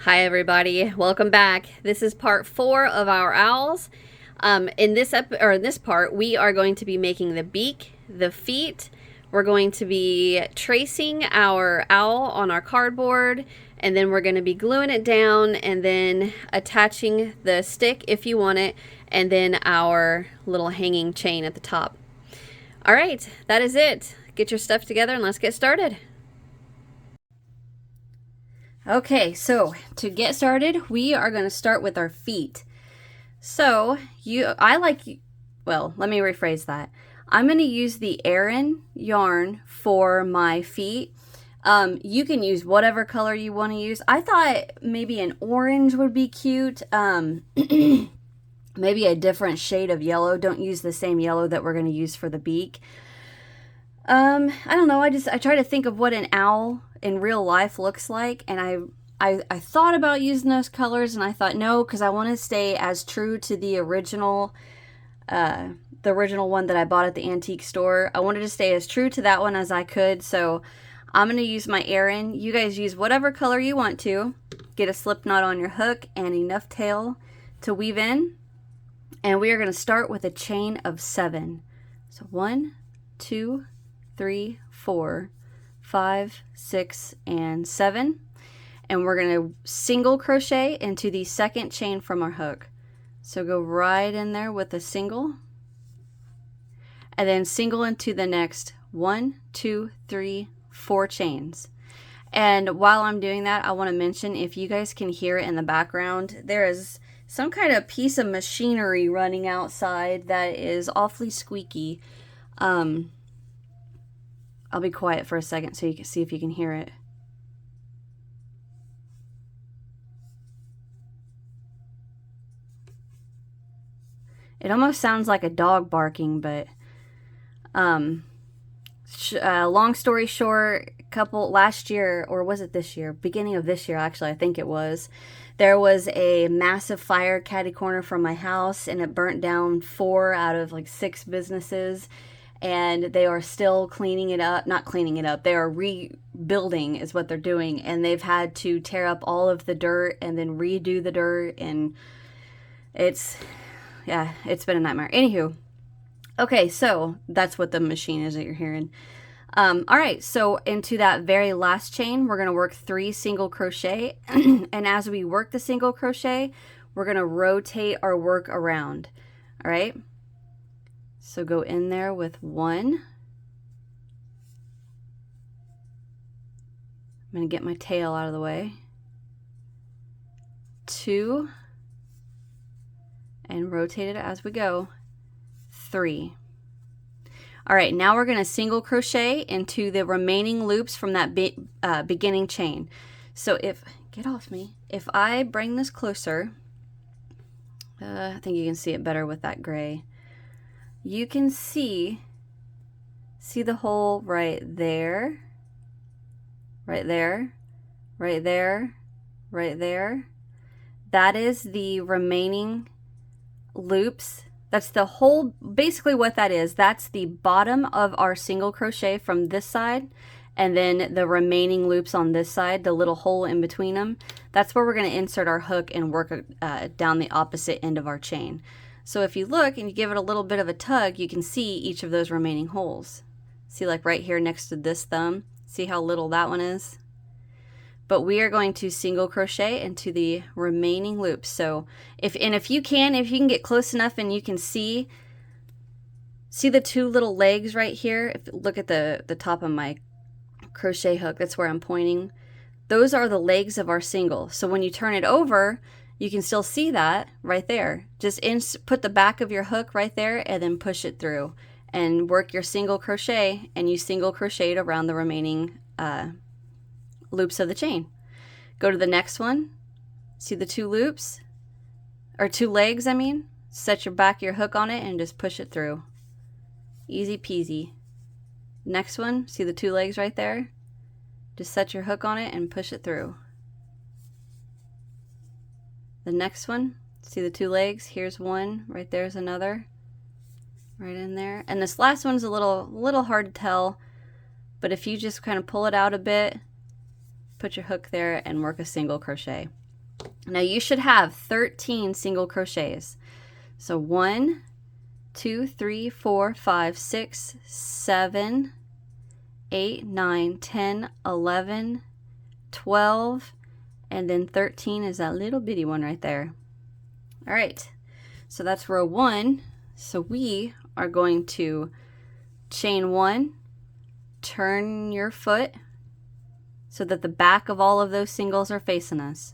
Hi everybody, welcome back. This is part 4 of our owls. In this part, we are going to be making the beak, the feet. We're going to be tracing our owl on our cardboard, and then we're going to be gluing it down and then attaching the stick if you want it, and then our little hanging chain at the top. All right, that is it. Get your stuff together and let's get started. Okay, so to get started, we are going to start with our feet. So let me rephrase that. I'm going to use the Aran yarn for my feet. You can use whatever color you want to use. I thought maybe an orange would be cute. Maybe a different shade of yellow. Don't use the same yellow that we're going to use for the beak. I don't know. I try to think of what an owl in real life looks like, and I thought about using those colors, and I thought no, because I want to stay as true to the original one that I bought at the antique store. I wanted to stay as true to that one as I could, so I'm going to use my Aran. You guys use whatever color you want to. Get a slip knot on your hook and enough tail to weave in, and we are going to start with a chain of 7. So 1, 2, 3, 4, 5, 6, and 7. And we're going to single crochet into the second chain from our hook. So go right in there with a single, and then single into the next 1, 2, 3, 4 chains. And while I'm doing that, I want to mention, if you guys can hear it in the background, there is some kind of piece of machinery running outside that is awfully squeaky. I'll be quiet for a second so you can see if you can hear it. It almost sounds like a dog barking, but long story short, last year, or was it this year? Beginning of this year, actually, I think it was. There was a massive fire catty corner from my house, and it burnt down 4 out of like 6 businesses. And they are still cleaning it up. Not cleaning it up. They are rebuilding is what they're doing. And they've had to tear up all of the dirt and then redo the dirt. And it's been a nightmare. Anywho, okay, so that's what the machine is that you're hearing. All right, so into that very last chain, we're going to work 3 single crochet. And as we work the single crochet, we're going to rotate our work around. All right. So go in there with 1. I'm going to get my tail out of the way. 2. And rotate it as we go. 3. All right, now we're going to single crochet into the remaining loops from that beginning chain. So get off me. If I bring this closer, I think you can see it better with that gray. You can see the hole right there, right there, right there, right there. That is the remaining loops. That's the whole, basically what that is. That's the bottom of our single crochet from this side, and then the remaining loops on this side, the little hole in between them. That's where we're going to insert our hook and work down the opposite end of our chain. So if you look and you give it a little bit of a tug, you can see each of those remaining holes. See, like right here next to this thumb, see how little that one is? But we are going to single crochet into the remaining loops. So if you can get close enough and you can see the 2 little legs right here. Look at the top of my crochet hook, that's where I'm pointing. Those are the legs of our single. So when you turn it over, you can still see that right there. Just put the back of your hook right there and then push it through and work your single crochet, and you single crocheted around the remaining loops of the chain. Go to the next one. See the 2 loops, or 2 legs, I mean. Set your back of your hook on it and just push it through. Easy peasy. Next one, see the 2 legs right there? Just set your hook on it and push it through. The next one, see the 2 legs? Here's one, right there's another. Right in there. And this last one's a little hard to tell, but if you just kind of pull it out a bit, put your hook there and work a single crochet. Now you should have 13 single crochets. So 1, 2, 3, 4, 5, 6, 7, 8, 9, 10, 11, 12, and then 13 is that little bitty one right there. All right, so that's row 1. So we are going to chain 1, turn your foot so that the back of all of those singles are facing us.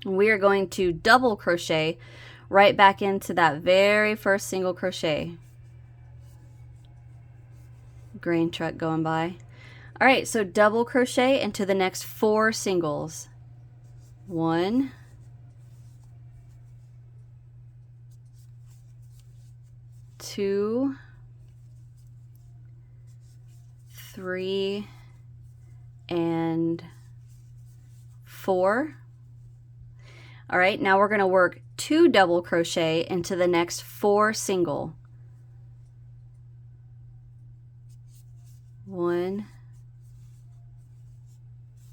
We are going to double crochet right back into that very first single crochet. Grain truck going by. All right, so double crochet into the next 4 singles. 1, 2, 3, and 4. All right, now we're going to work 2 double crochet into the next 4 single. 1,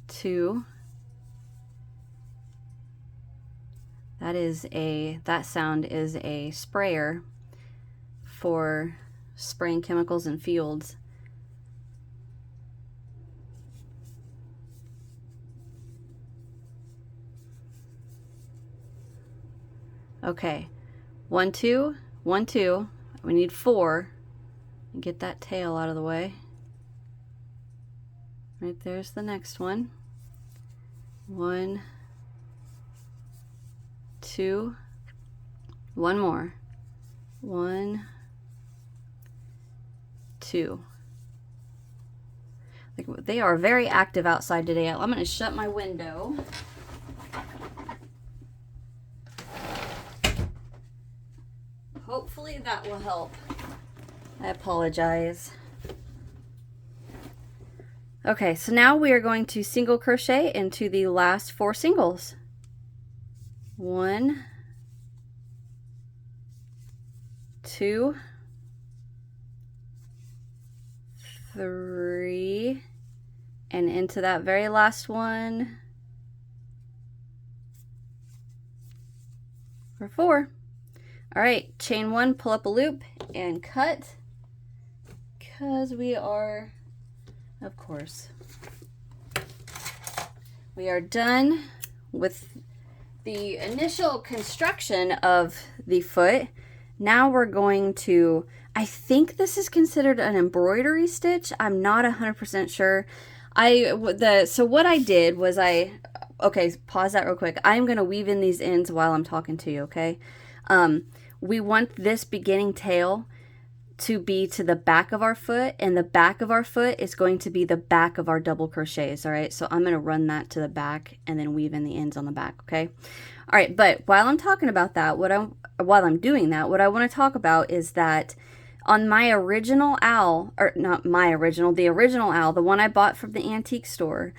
2. That sound is a sprayer for spraying chemicals in fields. Okay, 1, 2, 1, 2. We need 4. Get that tail out of the way. Right there's the next one. 1, 2. One more. 1, 2. Like, they are very active outside today. I'm going to shut my window. Hopefully that will help. I apologize. Okay, so now we are going to single crochet into the last 4 singles. 1, 2, 3, and into that very last one for 4. All right, chain 1, pull up a loop, and cut, because we are, of course, we are done with the initial construction of the foot. Now we're going to, I think this is considered an embroidery stitch. I'm not 100% sure. So what I did was okay, pause that real quick. I'm going to weave in these ends while I'm talking to you, okay? We want this beginning tail to be to the back of our foot, and the back of our foot is going to be the back of our double crochets. All right, so I'm going to run that to the back and then weave in the ends on the back. Okay, all right, but while I'm talking about that, while I'm doing that, what I want to talk about is that on my original owl, or not my original, the original owl, the one I bought from the antique store,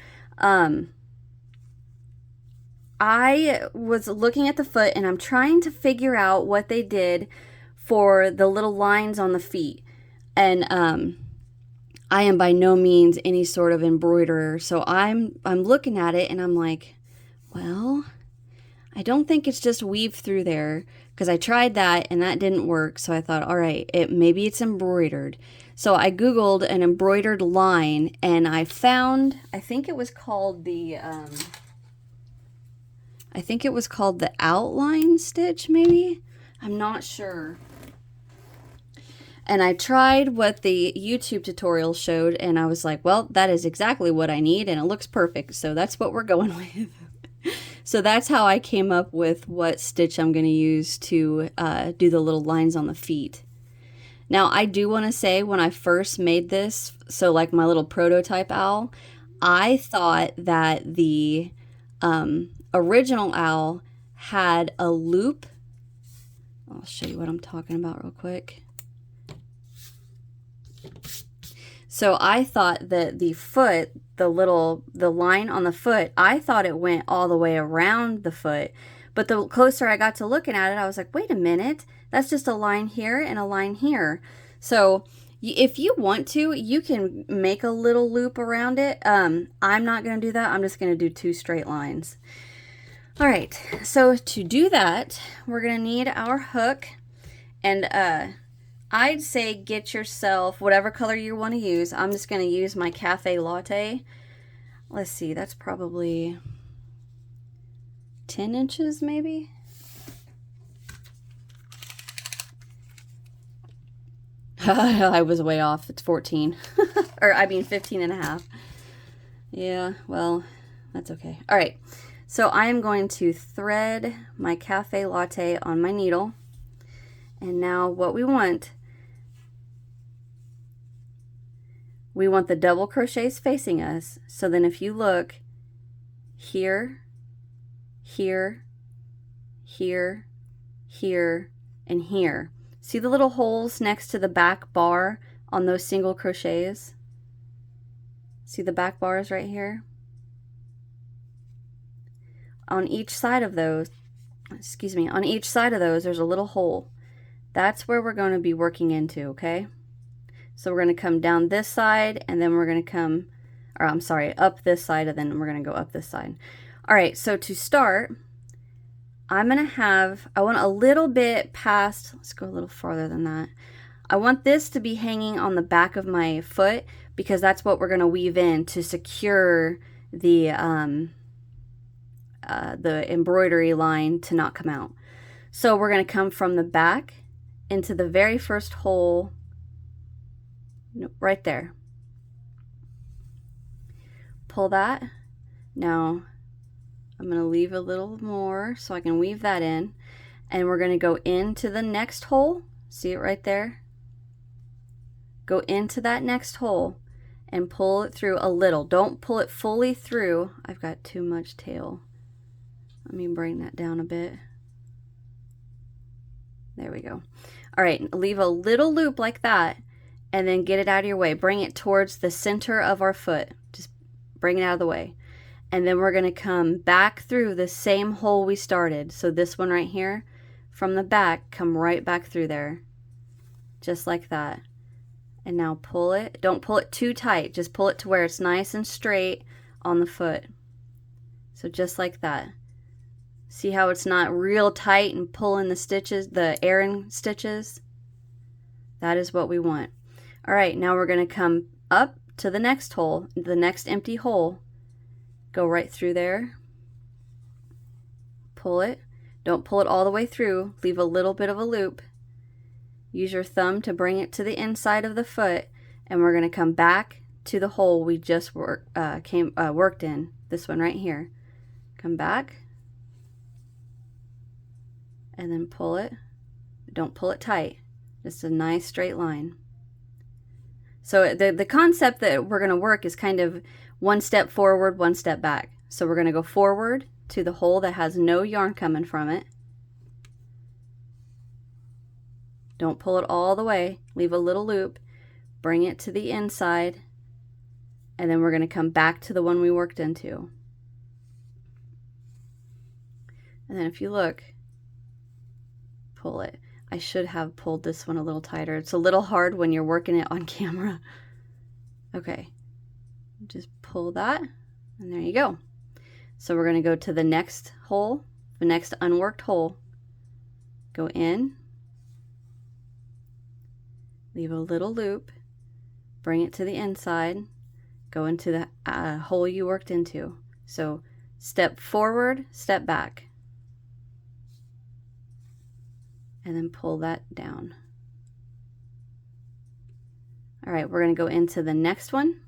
I was looking at the foot and I'm trying to figure out what they did for the little lines on the feet. And I am by no means any sort of embroiderer, so I'm looking at it and I'm like, well, I don't think it's just weave through there, because I tried that and that didn't work. So I thought, all right, maybe it's embroidered. So I Googled an embroidered line and I found, I think it was called the outline stitch, maybe? I'm not sure. And I tried what the YouTube tutorial showed, and I was like, well, that is exactly what I need, and it looks perfect, so that's what we're going with. So that's how I came up with what stitch I'm going to use to do the little lines on the feet. Now, I do want to say, when I first made this, so like my little prototype owl, I thought that the original owl had a loop. I'll show you what I'm talking about real quick. So I thought that the foot, the line on the foot, I thought it went all the way around the foot. But the closer I got to looking at it, I was like, wait a minute, that's just a line here and a line here. So if you want to, you can make a little loop around it. I'm not going to do that. I'm just going to do 2 straight lines. All right, so to do that, we're gonna need our hook, and I'd say get yourself whatever color you want to use. I'm just gonna use my cafe latte. Let's see, that's probably 10 inches maybe. I was way off. It's 14. Or I mean 15 and a half. Yeah, well, that's okay. All right, so I am going to thread my cafe latte on my needle. And now what we want the double crochets facing us. So then if you look here, here, here, here, and here, see the little holes next to the back bar on those single crochets? See the back bars right here? On each side of those, excuse me, on each side of those, there's a little hole. That's where we're going to be working into, okay? So we're going to come down this side, and then we're going to come, or I'm sorry, up this side, and then we're going to go up this side. All right, so to start, I'm going to have, I want a little bit past, let's go a little farther than that. I want this to be hanging on the back of my foot because that's what we're going to weave in to secure the embroidery line to not come out. So we're going to come from the back into the very first hole right there. Pull that. Now I'm going to leave a little more so I can weave that in, and we're going to go into the next hole. See it right there? Go into that next hole and pull it through a little. Don't pull it fully through. I've got too much tail. Let me bring that down a bit. There we go. All right, leave a little loop like that, and then get it out of your way. Bring it towards the center of our foot. Just bring it out of the way. And then we're going to come back through the same hole we started. So this one right here, from the back, come right back through there. Just like that. And now pull it. Don't pull it too tight. Just pull it to where it's nice and straight on the foot. So just like that. See how it's not real tight and pulling the stitches, the air in stitches? That is what we want. All right, now we're going to come up to the next hole, the next empty hole. Go right through there. Pull it. Don't pull it all the way through. Leave a little bit of a loop. Use your thumb to bring it to the inside of the foot, and we're going to come back to the hole we just worked in. This one right here. Come back. And then pull it. Don't pull it tight. Just a nice straight line. So the concept that we're going to work is kind of one step forward, one step back. So we're going to go forward to the hole that has no yarn coming from it. Don't pull it all the way. Leave a little loop. Bring it to the inside. And then we're going to come back to the one we worked into. And then if you look, pull it. I should have pulled this one a little tighter. It's a little hard when you're working it on camera. Okay. Just pull that, and there you go. So we're going to go to the next hole, the next unworked hole. Go in. Leave a little loop. Bring it to the inside. Go into the hole you worked into. So step forward, step back. And then pull that down. All right, we're going to go into the next one.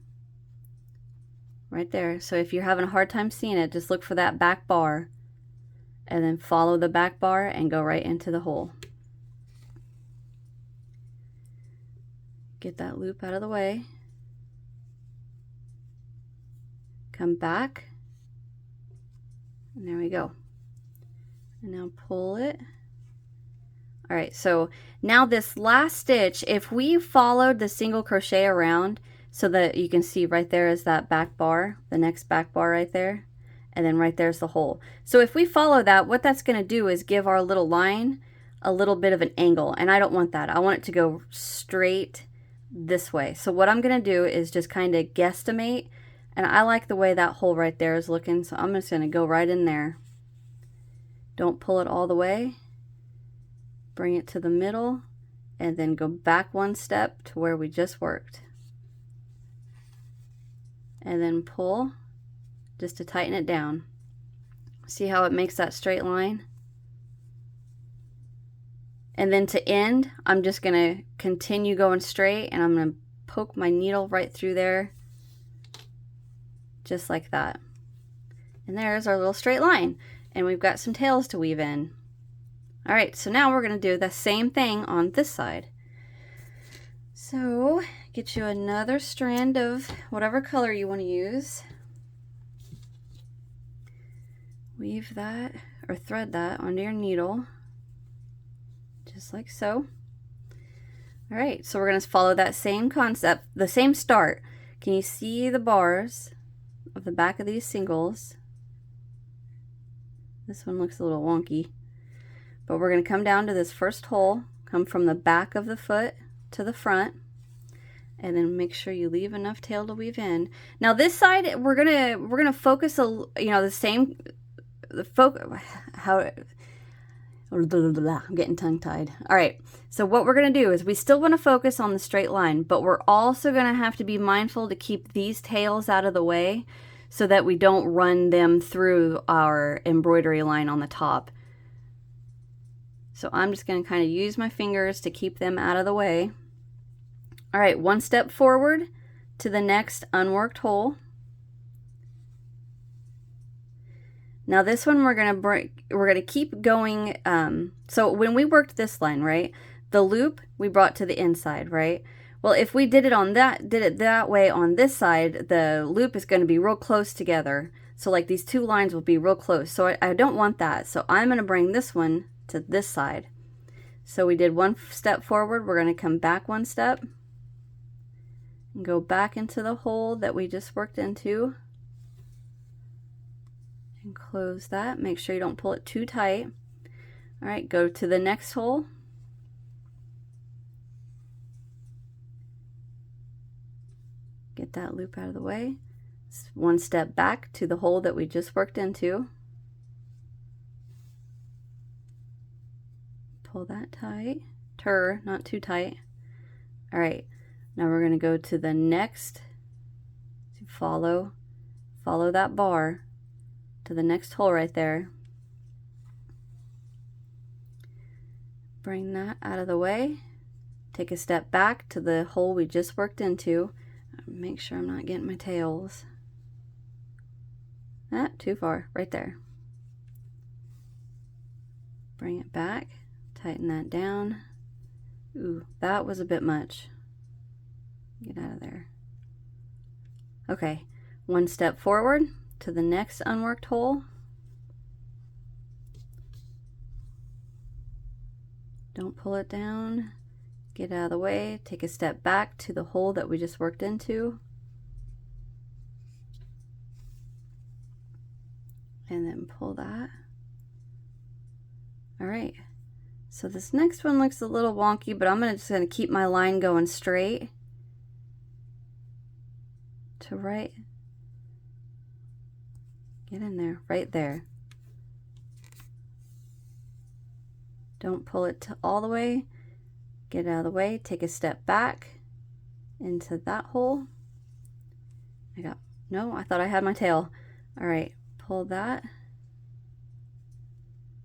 Right there. So if you're having a hard time seeing it, just look for that back bar. And then follow the back bar and go right into the hole. Get that loop out of the way. Come back. And there we go. And now pull it. All right, so now this last stitch, if we followed the single crochet around so that you can see right there is that back bar, the next back bar right there, and then right there's the hole. So if we follow that, what that's going to do is give our little line a little bit of an angle, and I don't want that. I want it to go straight this way. So what I'm going to do is just kind of guesstimate, and I like the way that hole right there is looking, so I'm just going to go right in there. Don't pull it all the way. Bring it to the middle and then go back one step to where we just worked. And then pull just to tighten it down. See how it makes that straight line? And then to end, I'm just going to continue going straight, and I'm going to poke my needle right through there, just like that. And there's our little straight line. And we've got some tails to weave in. All right, so now we're going to do the same thing on this side. So get you another strand of whatever color you want to use. Weave that or thread that onto your needle, just like so. All right, so we're going to follow that same concept, the same start. Can you see the bars of the back of these singles? This one looks a little wonky, but we're going to come down to this first hole, come from the back of the foot to the front, and then make sure you leave enough tail to weave in. Now this side, we're gonna focus the same. I'm getting tongue-tied. All right, so what we're going to do is we still want to focus on the straight line, but we're also going to have to be mindful to keep these tails out of the way so that we don't run them through our embroidery line on the top. So I'm just going to kind of use my fingers to keep them out of the way. All right, one step forward to the next unworked hole. Now this one we're gonna keep going. So when we worked this line, right, the loop we brought to the inside, right? Well, if we did it that way on this side, the loop is going to be real close together. So like these two lines will be real close. So I don't want that. So I'm going to bring this one to this side. So we did one step forward. We're going to come back one step and go back into the hole that we just worked into. And close that. Make sure you don't pull it too tight. All right, go to the next hole. Get that loop out of the way. One step back to the hole that we just worked into. Pull that tight. Not too tight. All right, now we're going to go to the next. Follow that bar to the next hole right there. Bring that out of the way. Take a step back to the hole we just worked into. Make sure I'm not getting my tails. Too far, right there. Bring it back, tighten that down. Ooh, that was a bit much. Get out of there. Okay, one step forward to the next unworked hole. Don't pull it down. Get out of the way. Take a step back to the hole that we just worked into. And then pull that. All right. So this next one looks a little wonky, but I'm just going to keep my line going straight to right. Get in there, right there. Don't pull it all the way. Get out of the way. Take a step back into that hole. No, I thought I had my tail. All right, pull that.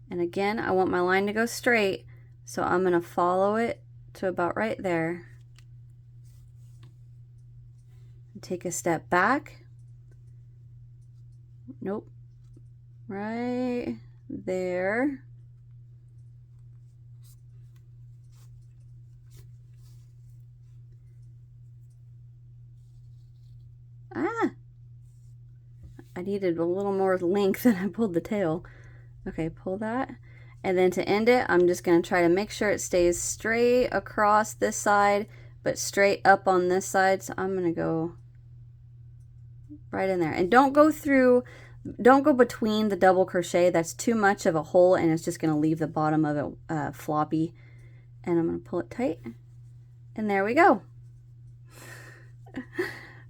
And again, I want my line to go straight, so I'm going to follow it to about right there. Take a step back. Nope. Right there. I needed a little more length than I pulled the tail. Okay, pull that. And then to end it, I'm just going to try to make sure it stays straight across this side, but straight up on this side. So I'm going to go right in there. And don't go between the double crochet. That's too much of a hole, and it's just going to leave the bottom of it floppy. And I'm going to pull it tight. And there we go.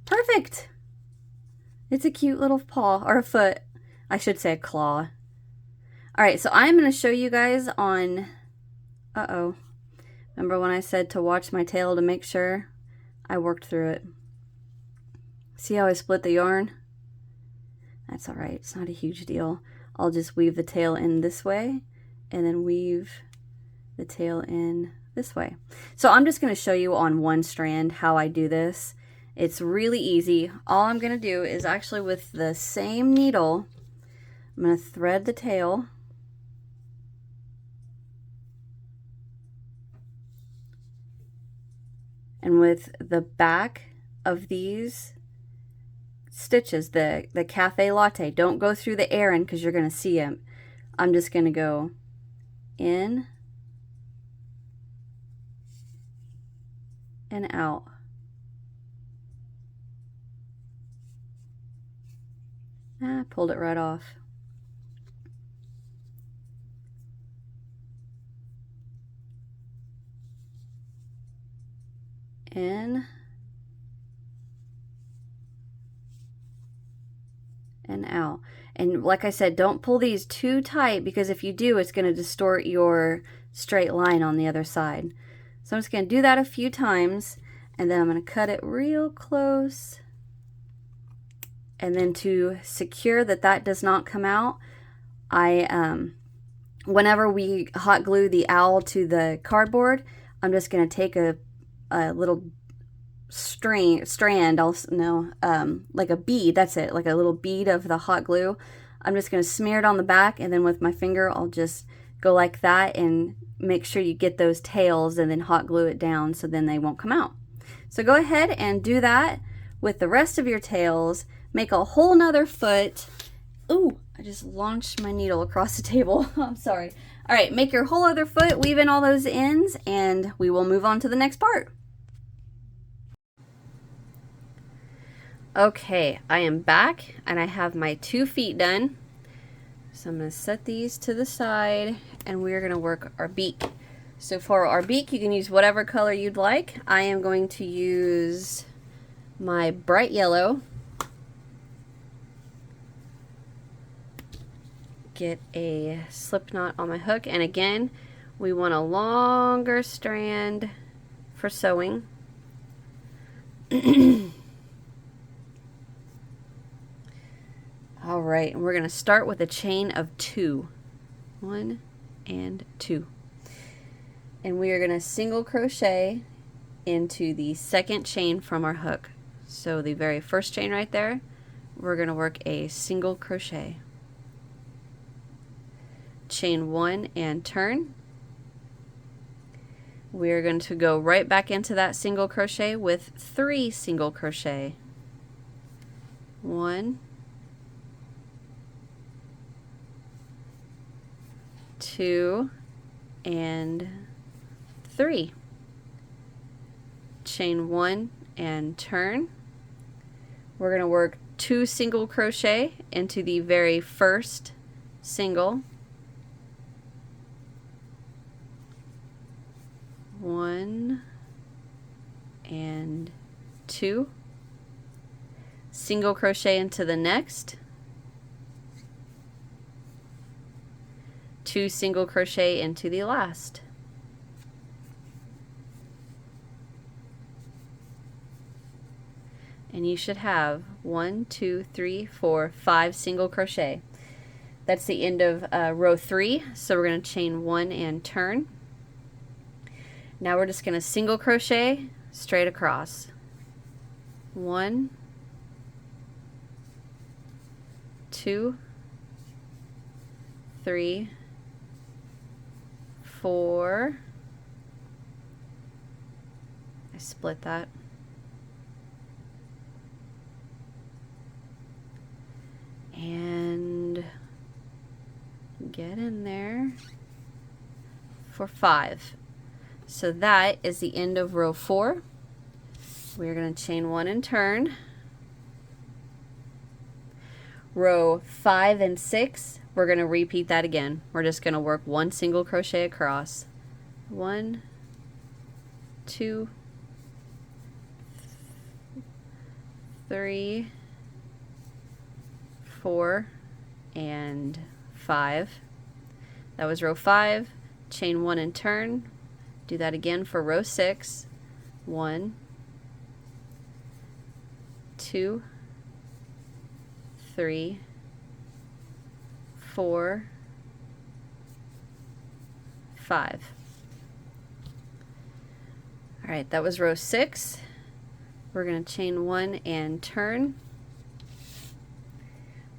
Perfect. It's a cute little paw, or a foot. I should say a claw. All right, so I'm going to show you guys on, uh-oh, remember when I said to watch my tail to make sure? I worked through it. See how I split the yarn? That's all right, it's not a huge deal. I'll just weave the tail in this way and then weave the tail in this way. So I'm just going to show you on one strand how I do this. It's really easy. All I'm going to do is actually with the same needle, I'm going to thread the tail. And with the back of these stitches, the cafe latte, don't go through the Aran because you're going to see them. I'm just going to go in and out. I pulled it right off. In and out. And like I said, don't pull these too tight because if you do, it's going to distort your straight line on the other side. So I'm just going to do that a few times and then I'm going to cut it real close. And then to secure that that does not come out, whenever we hot glue the owl to the cardboard, I'm just going to take a little strand, like a bead, that's it, like a little bead of the hot glue. I'm just going to smear it on the back and then with my finger I'll just go like that and make sure you get those tails and then hot glue it down so then they won't come out. So go ahead and do that with the rest of your tails. Make a whole nother foot. Ooh, I just launched my needle across the table. I'm sorry. All right, make your whole other foot, weave in all those ends, and we will move on to the next part. Okay, I am back and I have my 2 feet done. So I'm going to set these to the side and we're going to work our beak. So for our beak, you can use whatever color you'd like. I am going to use my bright yellow. Get a slip knot on my hook, and again, we want a longer strand for sewing. All right, and we're going to start with a chain of 2. 1 and 2. And we are going to single crochet into the second chain from our hook. So the very first chain right there, we're going to work a single crochet. Chain 1 and turn. We're going to go right back into that single crochet with 3 single crochet. 1, 2, and 3. Chain 1 and turn. We're going to work 2 single crochet into the very first single. 1 and 2. Single crochet into the next. 2 single crochet into the last. And you should have 1, 2, 3, 4, 5 single crochet. That's the end of row 3. So we're going to chain 1 and turn. Now we're just going to single crochet straight across. 1, 2, 3, 4. I split that. And get in there for 5. So that is the end of row 4. We're going to chain 1 and turn. Row 5 and 6, we're going to repeat that again. We're just going to work 1 single crochet across. 1, 2, 3, 4, and 5. That was row 5, chain 1 and turn. Do that again for row 6. 1, 2, 3, 4, 5. All right, that was row 6. We're going to chain 1 and turn.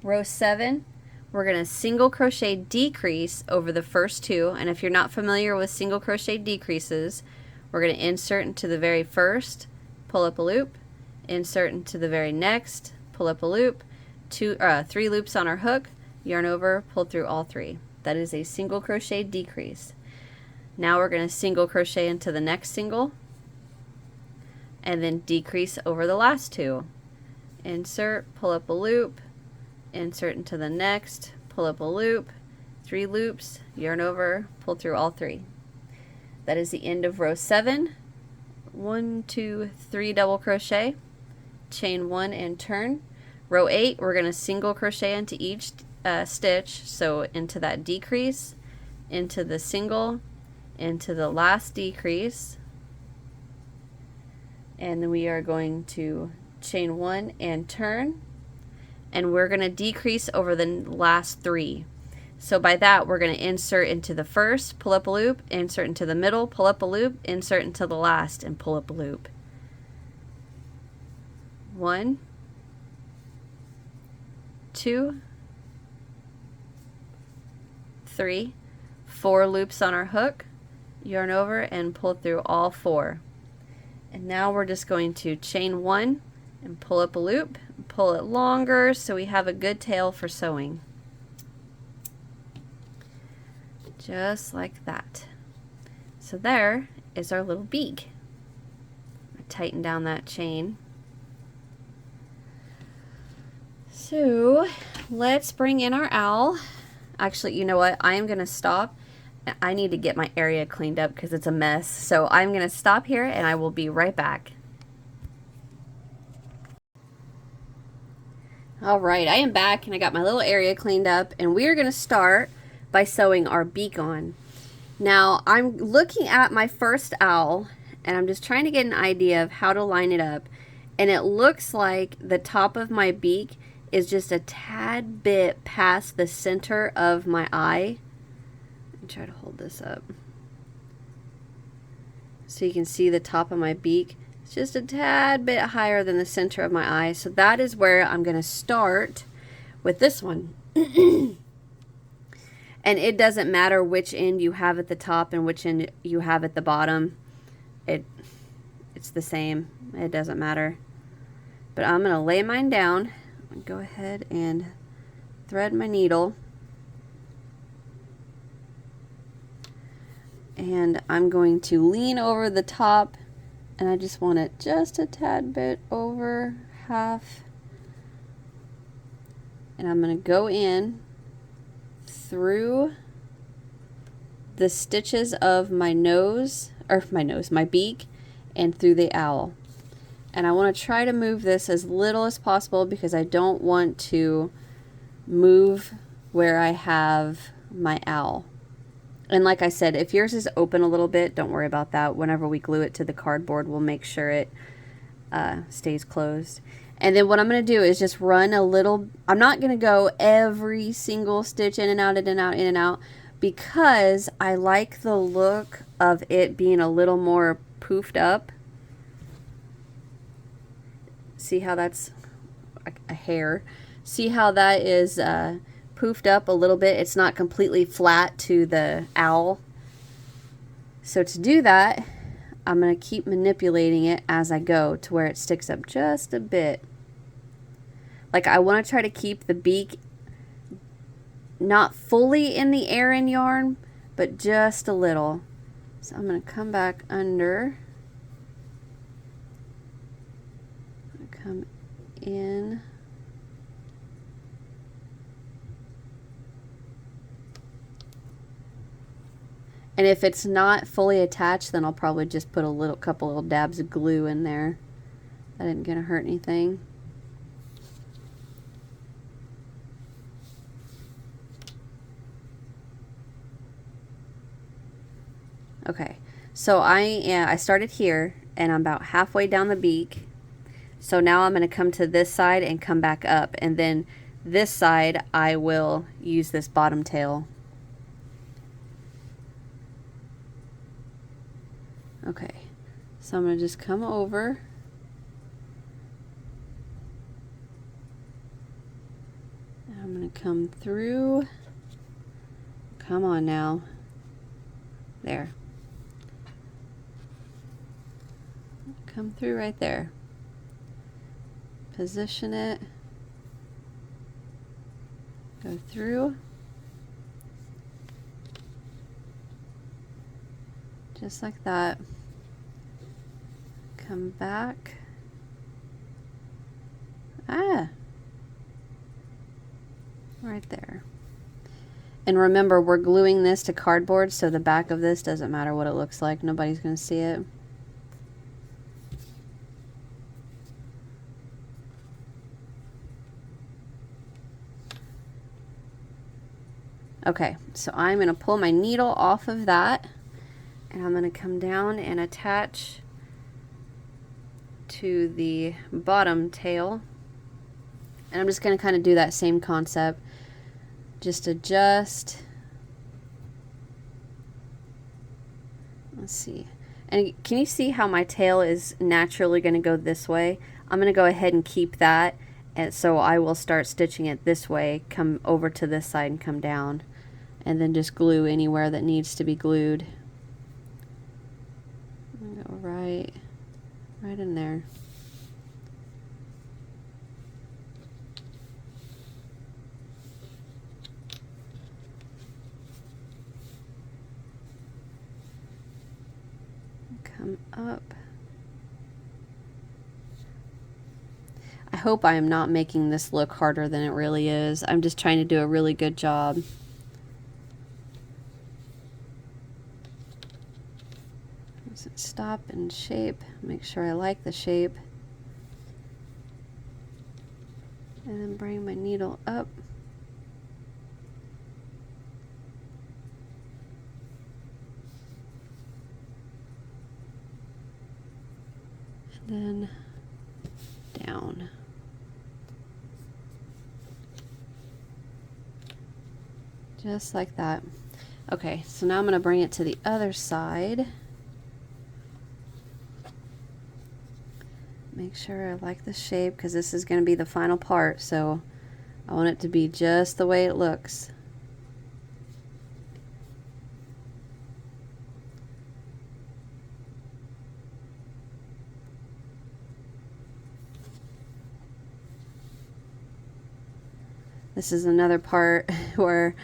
Row 7, we're going to single crochet decrease over the first 2, and if you're not familiar with single crochet decreases, we're going to insert into the very first, pull up a loop, insert into the very next, pull up a loop, 3 loops on our hook, yarn over, pull through all 3. That is a single crochet decrease. Now we're going to single crochet into the next single and then decrease over the last 2. Insert, pull up a loop, insert into the next, pull up a loop, 3 loops, yarn over, pull through all 3. That is the end of row 7. 1, 2, 3 double crochet, chain 1 and turn. Row 8, we're going to single crochet into each stitch, so into that decrease, into the single, into the last decrease, and then we are going to chain 1 and turn, and we're going to decrease over the last 3. So by that, we're going to insert into the first, pull up a loop, insert into the middle, pull up a loop, insert into the last, and pull up a loop. 1, 2, 3, 4 loops on our hook, yarn over, and pull through all 4. And now we're just going to chain 1 and pull up a loop, pull it longer so we have a good tail for sewing. Just like that. So there is our little beak. I tighten down that chain. So let's bring in our owl. Actually, you know what? I am going to stop. I need to get my area cleaned up because it's a mess. So I'm going to stop here and I will be right back. All right, I am back and I got my little area cleaned up, and we are going to start by sewing our beak on. Now I'm looking at my first owl and I'm just trying to get an idea of how to line it up, and it looks like the top of my beak is just a tad bit past the center of my eye. Let me try to hold this up so you can see the top of my beak. It's just a tad bit higher than the center of my eye, so that is where I'm going to start with this one. And it doesn't matter which end you have at the top and which end you have at the bottom. It's the same. It doesn't matter. But I'm going to lay mine down. Go ahead and thread my needle. And I'm going to lean over the top, and I just want it just a tad bit over half. And I'm going to go in through the stitches of my beak, and through the owl. And I want to try to move this as little as possible because I don't want to move where I have my owl. And like I said, if yours is open a little bit, don't worry about that. Whenever we glue it to the cardboard, we'll make sure it stays closed. And then what I'm going to do is just run a little. I'm not going to go every single stitch in and out, in and out, in and out, because I like the look of it being a little more poofed up. See how that's a hair? See how that is poofed up a little bit? It's not completely flat to the owl. So to do that, I'm going to keep manipulating it as I go to where it sticks up just a bit. Like, I want to try to keep the beak not fully in the air in yarn, but just a little. So I'm going to come back under. Come in. And if it's not fully attached, then I'll probably just put a couple little dabs of glue in there. That isn't going to hurt anything. Okay, so I started here and I'm about halfway down the beak. So now I'm going to come to this side and come back up, and then this side I will use this bottom tail. Okay, so I'm going to just come over. And I'm going to come through. Come on now. There. Come through right there. Position it. Go through. Just like that. Come back. Ah! Right there. And remember, we're gluing this to cardboard, so the back of this doesn't matter what it looks like. Nobody's going to see it. Okay, so I'm going to pull my needle off of that, and I'm going to come down and attach to the bottom tail. And I'm just going to kind of do that same concept. Just adjust. Let's see. And can you see how my tail is naturally going to go this way? I'm going to go ahead and keep that. And so I will start stitching it this way, come over to this side and come down. And then just glue anywhere that needs to be glued. I'm gonna go right in there. Come up. I hope I am not making this look harder than it really is. I'm just trying to do a really good job. Stop and shape. Make sure I like the shape. And then bring my needle up. And then down. Just like that. Okay, so now I'm going to bring it to the other side. Make sure I like the shape, because this is going to be the final part, so I want it to be just the way it looks. This is another part where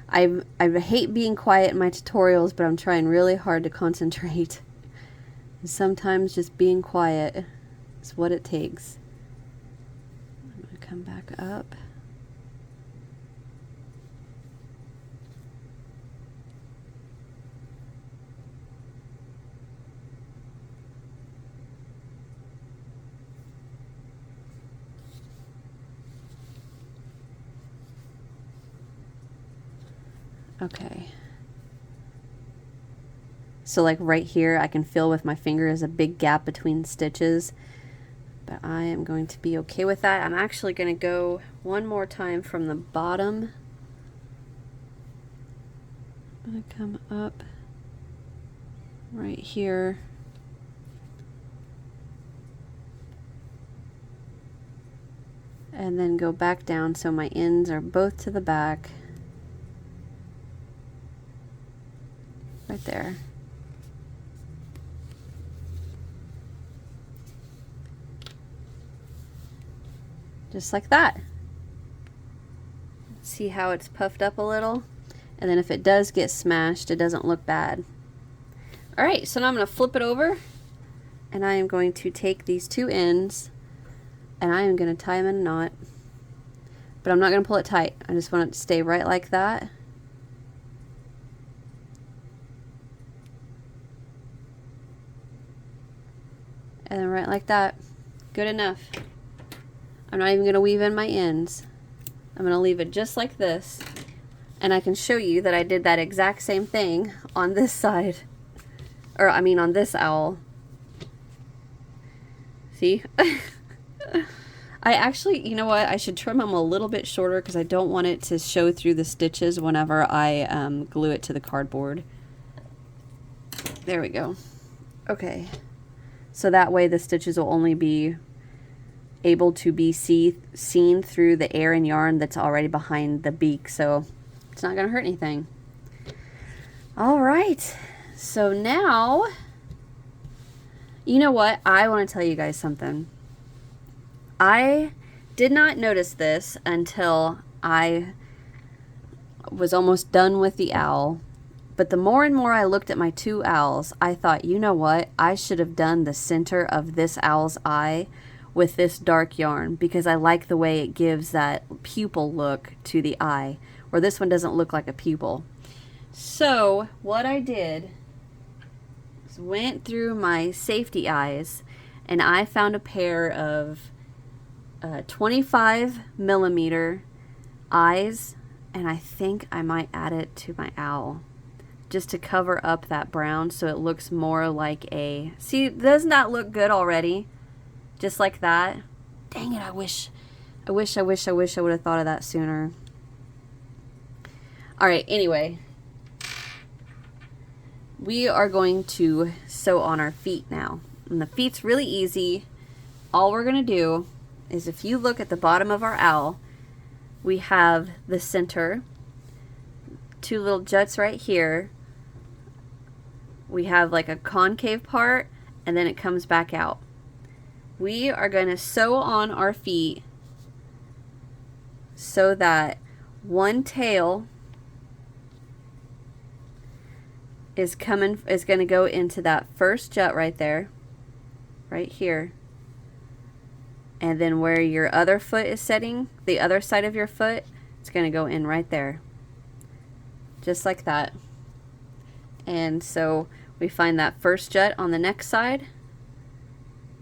I hate being quiet in my tutorials, but I'm trying really hard to concentrate. And sometimes just being quiet is what it takes. I'm going to come back up. Okay. So like right here, I can feel with my finger is a big gap between stitches, but I am going to be okay with that. I'm actually going to go one more time from the bottom. I'm going to come up right here. And then go back down so my ends are both to the back. Right there. Just like that. See how it's puffed up a little? And then if it does get smashed, it doesn't look bad. Alright, so now I'm going to flip it over, and I am going to take these two ends and I am going to tie them in a knot. But I'm not going to pull it tight. I just want it to stay right like that. And then right like that. Good enough. I'm not even going to weave in my ends. I'm going to leave it just like this. And I can show you that I did that exact same thing on this side. or I mean on this owl. See? I actually, you know what, I should trim them a little bit shorter because I don't want it to show through the stitches whenever I glue it to the cardboard. There we go. Okay, so that way the stitches will only be able to be seen through the air and yarn that's already behind the beak, so it's not going to hurt anything. All right, so now, you know what, I want to tell you guys something. I did not notice this until I was almost done with the owl, but the more and more I looked at my two owls, I thought, you know what, I should have done the center of this owl's eye with this dark yarn because I like the way it gives that pupil look to the eye, where this one doesn't look like a pupil. So what I did is went through my safety eyes and I found a pair of 25mm eyes, and I think I might add it to my owl just to cover up that brown so it looks more like a, see, doesn't that look good already? Just like that. Dang it, I wish I would have thought of that sooner. Alright, anyway. We are going to sew on our feet now. And the feet's really easy. All we're going to do is, if you look at the bottom of our owl, we have the center, two little juts right here. We have like a concave part, and then it comes back out. We are going to sew on our feet so that one tail is going to go into that first jut right there, right here. And then where your other foot is setting, the other side of your foot, it's going to go in right there. Just like that. And so we find that first jut on the next side,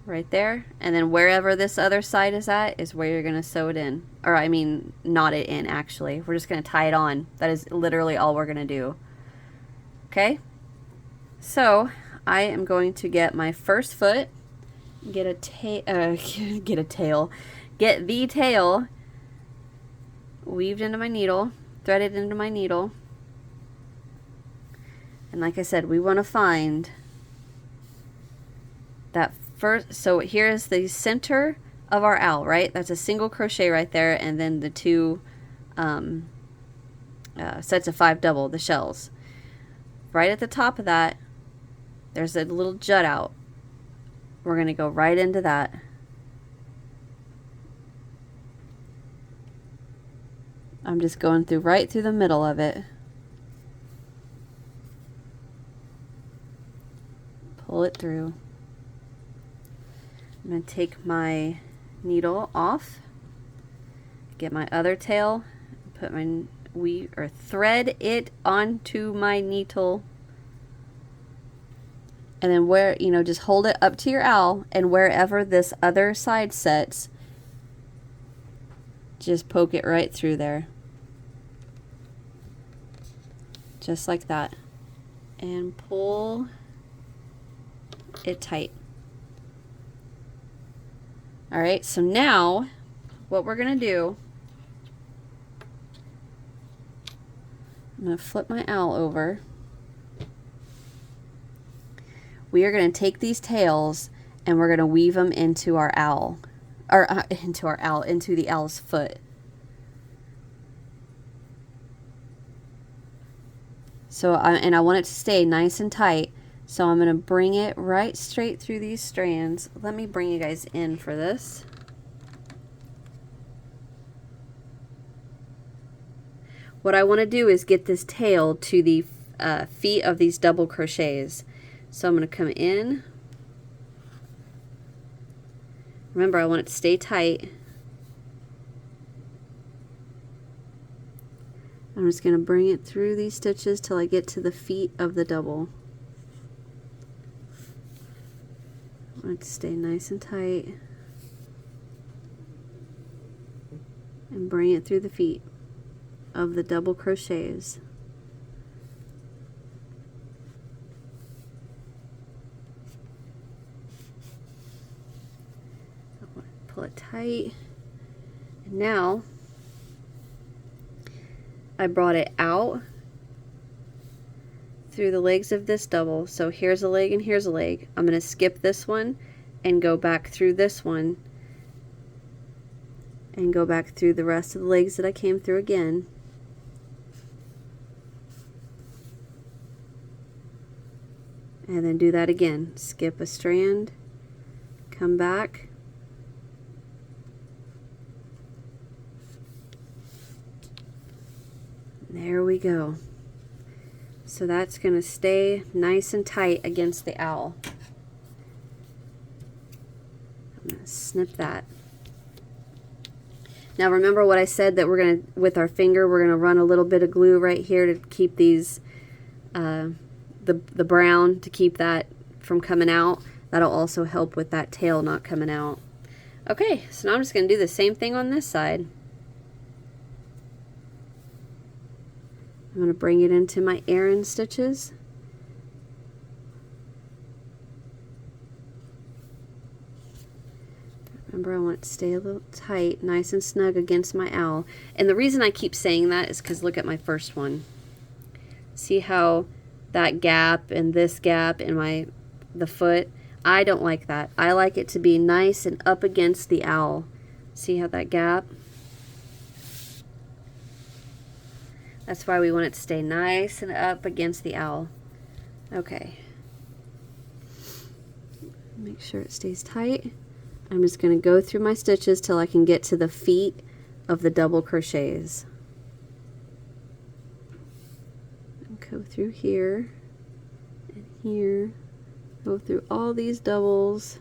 right there. And then wherever this other side is at is where you're going to sew it in. Or I mean, knot it in actually. We're just going to tie it on. That is literally all we're going to do. Okay? So I am going to get my first foot. Get the tail weaved into my needle, threaded into my needle, and like I said, we want to find that first. So here is the center of our owl, right? That's a single crochet right there, and then the two sets of 5 double, the shells. Right at the top of that, there's a little jut out. We're going to go right into that. I'm just going through right through the middle of it. Pull it through. I'm going to take my needle off, get my other tail, put my thread it onto my needle. And then where, you know, just hold it up to your owl, and wherever this other side sets, just poke it right through there. Just like that. And pull it tight. Alright, so now what we're going to do, I'm going to flip my owl over. We are going to take these tails and we're going to weave them into our owl, or into the owl's foot. So I want it to stay nice and tight, so I'm going to bring it right straight through these strands. Let me bring you guys in for this. What I want to do is get this tail to the feet of these double crochets. So I'm going to come in. Remember, I want it to stay tight. I'm just going to bring it through these stitches till I get to the feet of the double. I want it to stay nice and tight. And bring it through the feet of the double crochets. tight. And now I brought it out through the legs of this double. So here's a leg and here's a leg. I'm going to skip this one and go back through this one and go back through the rest of the legs that I came through again. And then do that again. Skip a strand, come back, there we go. So that's going to stay nice and tight against the owl. I'm going to snip that. Now remember what I said, that we're going to, with our finger, we're going to run a little bit of glue right here to keep these, the brown, to keep that from coming out. That'll also help with that tail not coming out. Okay, so now I'm just going to do the same thing on this side. I'm going to bring it into my Aran stitches. Remember, I want it to stay a little tight, nice and snug against my owl. And the reason I keep saying that is because look at my first one. See how that gap and this gap in the foot? I don't like that. I like it to be nice and up against the owl. See how that gap? That's why we want it to stay nice and up against the owl. Okay. Make sure it stays tight. I'm just going to go through my stitches till I can get to the feet of the double crochets. Go through here and here. Go through all these doubles.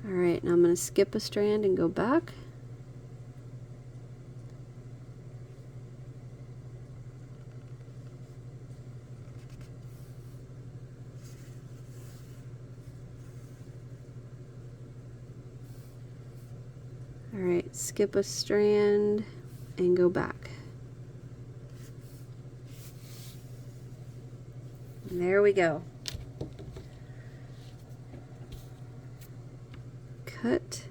Alright, now I'm going to skip a strand and go back. Alright, skip a strand and go back. And there we go. Cut.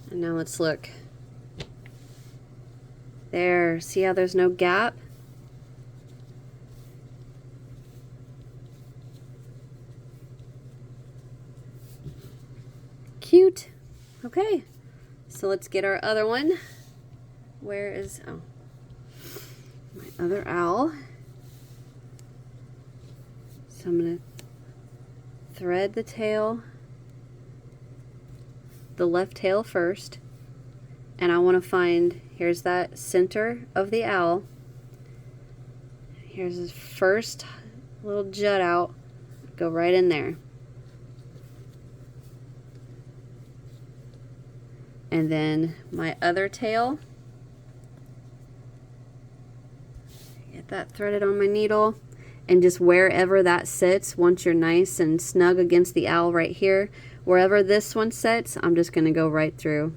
And now let's look. There, see how there's no gap? Cute. Okay, so let's get our other one. Where is, oh, my other owl. So I'm going to thread the tail, the left tail first, and I want to find, here's that center of the owl. Here's his first little jut out. Go right in there. And then my other tail, get that threaded on my needle, and just wherever that sits, once you're nice and snug against the owl right here, wherever this one sits, I'm just going to go right through.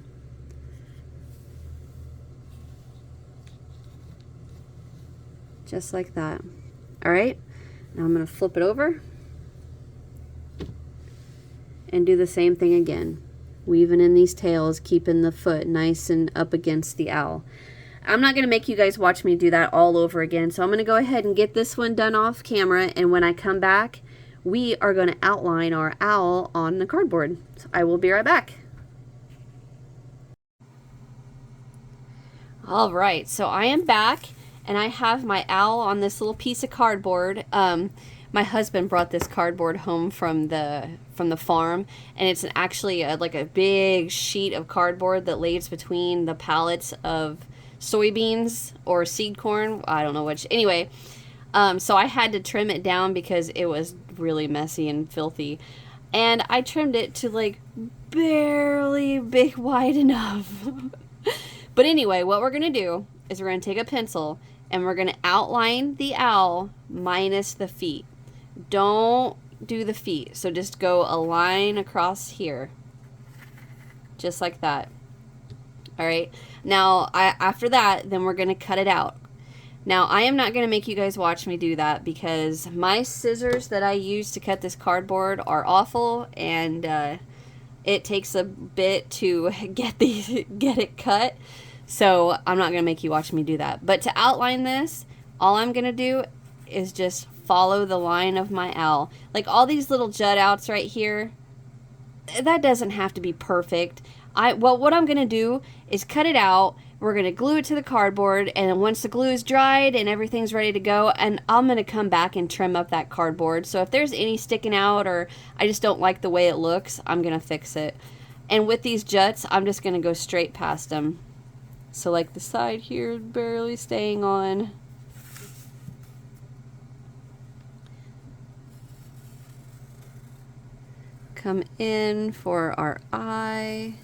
Just like that. Alright, now I'm going to flip it over and do the same thing again. Weaving in these tails, keeping the foot nice and up against the owl. I'm not going to make you guys watch me do that all over again, so I'm going to go ahead and get this one done off camera, and when I come back, we are going to outline our owl on the cardboard. So I will be right back. Alright, so I am back, and I have my owl on this little piece of cardboard. My husband brought this cardboard home from the farm, and it's actually like a big sheet of cardboard that lays between the pallets of soybeans or seed corn. I don't know which. Anyway, so I had to trim it down because it was really messy and filthy, and I trimmed it to like barely big wide enough. But anyway, what we're gonna do is we're gonna take a pencil and we're gonna outline the owl minus the feet. Don't do the feet, so just go a line across here, just like that. All right. Now, after that, then we're going to cut it out. Now, I am not going to make you guys watch me do that because my scissors that I use to cut this cardboard are awful, and it takes a bit to get it cut. So I'm not going to make you watch me do that. But to outline this, all I'm going to do is just follow the line of my owl. Like all these little jut outs right here, that doesn't have to be perfect. What I'm going to do is cut it out. We're going to glue it to the cardboard, and then once the glue is dried and everything's ready to go, and I'm going to come back and trim up that cardboard. So if there's any sticking out or I just don't like the way it looks, I'm going to fix it. And with these juts, I'm just going to go straight past them. So like the side here, barely staying on. Come in for our eye.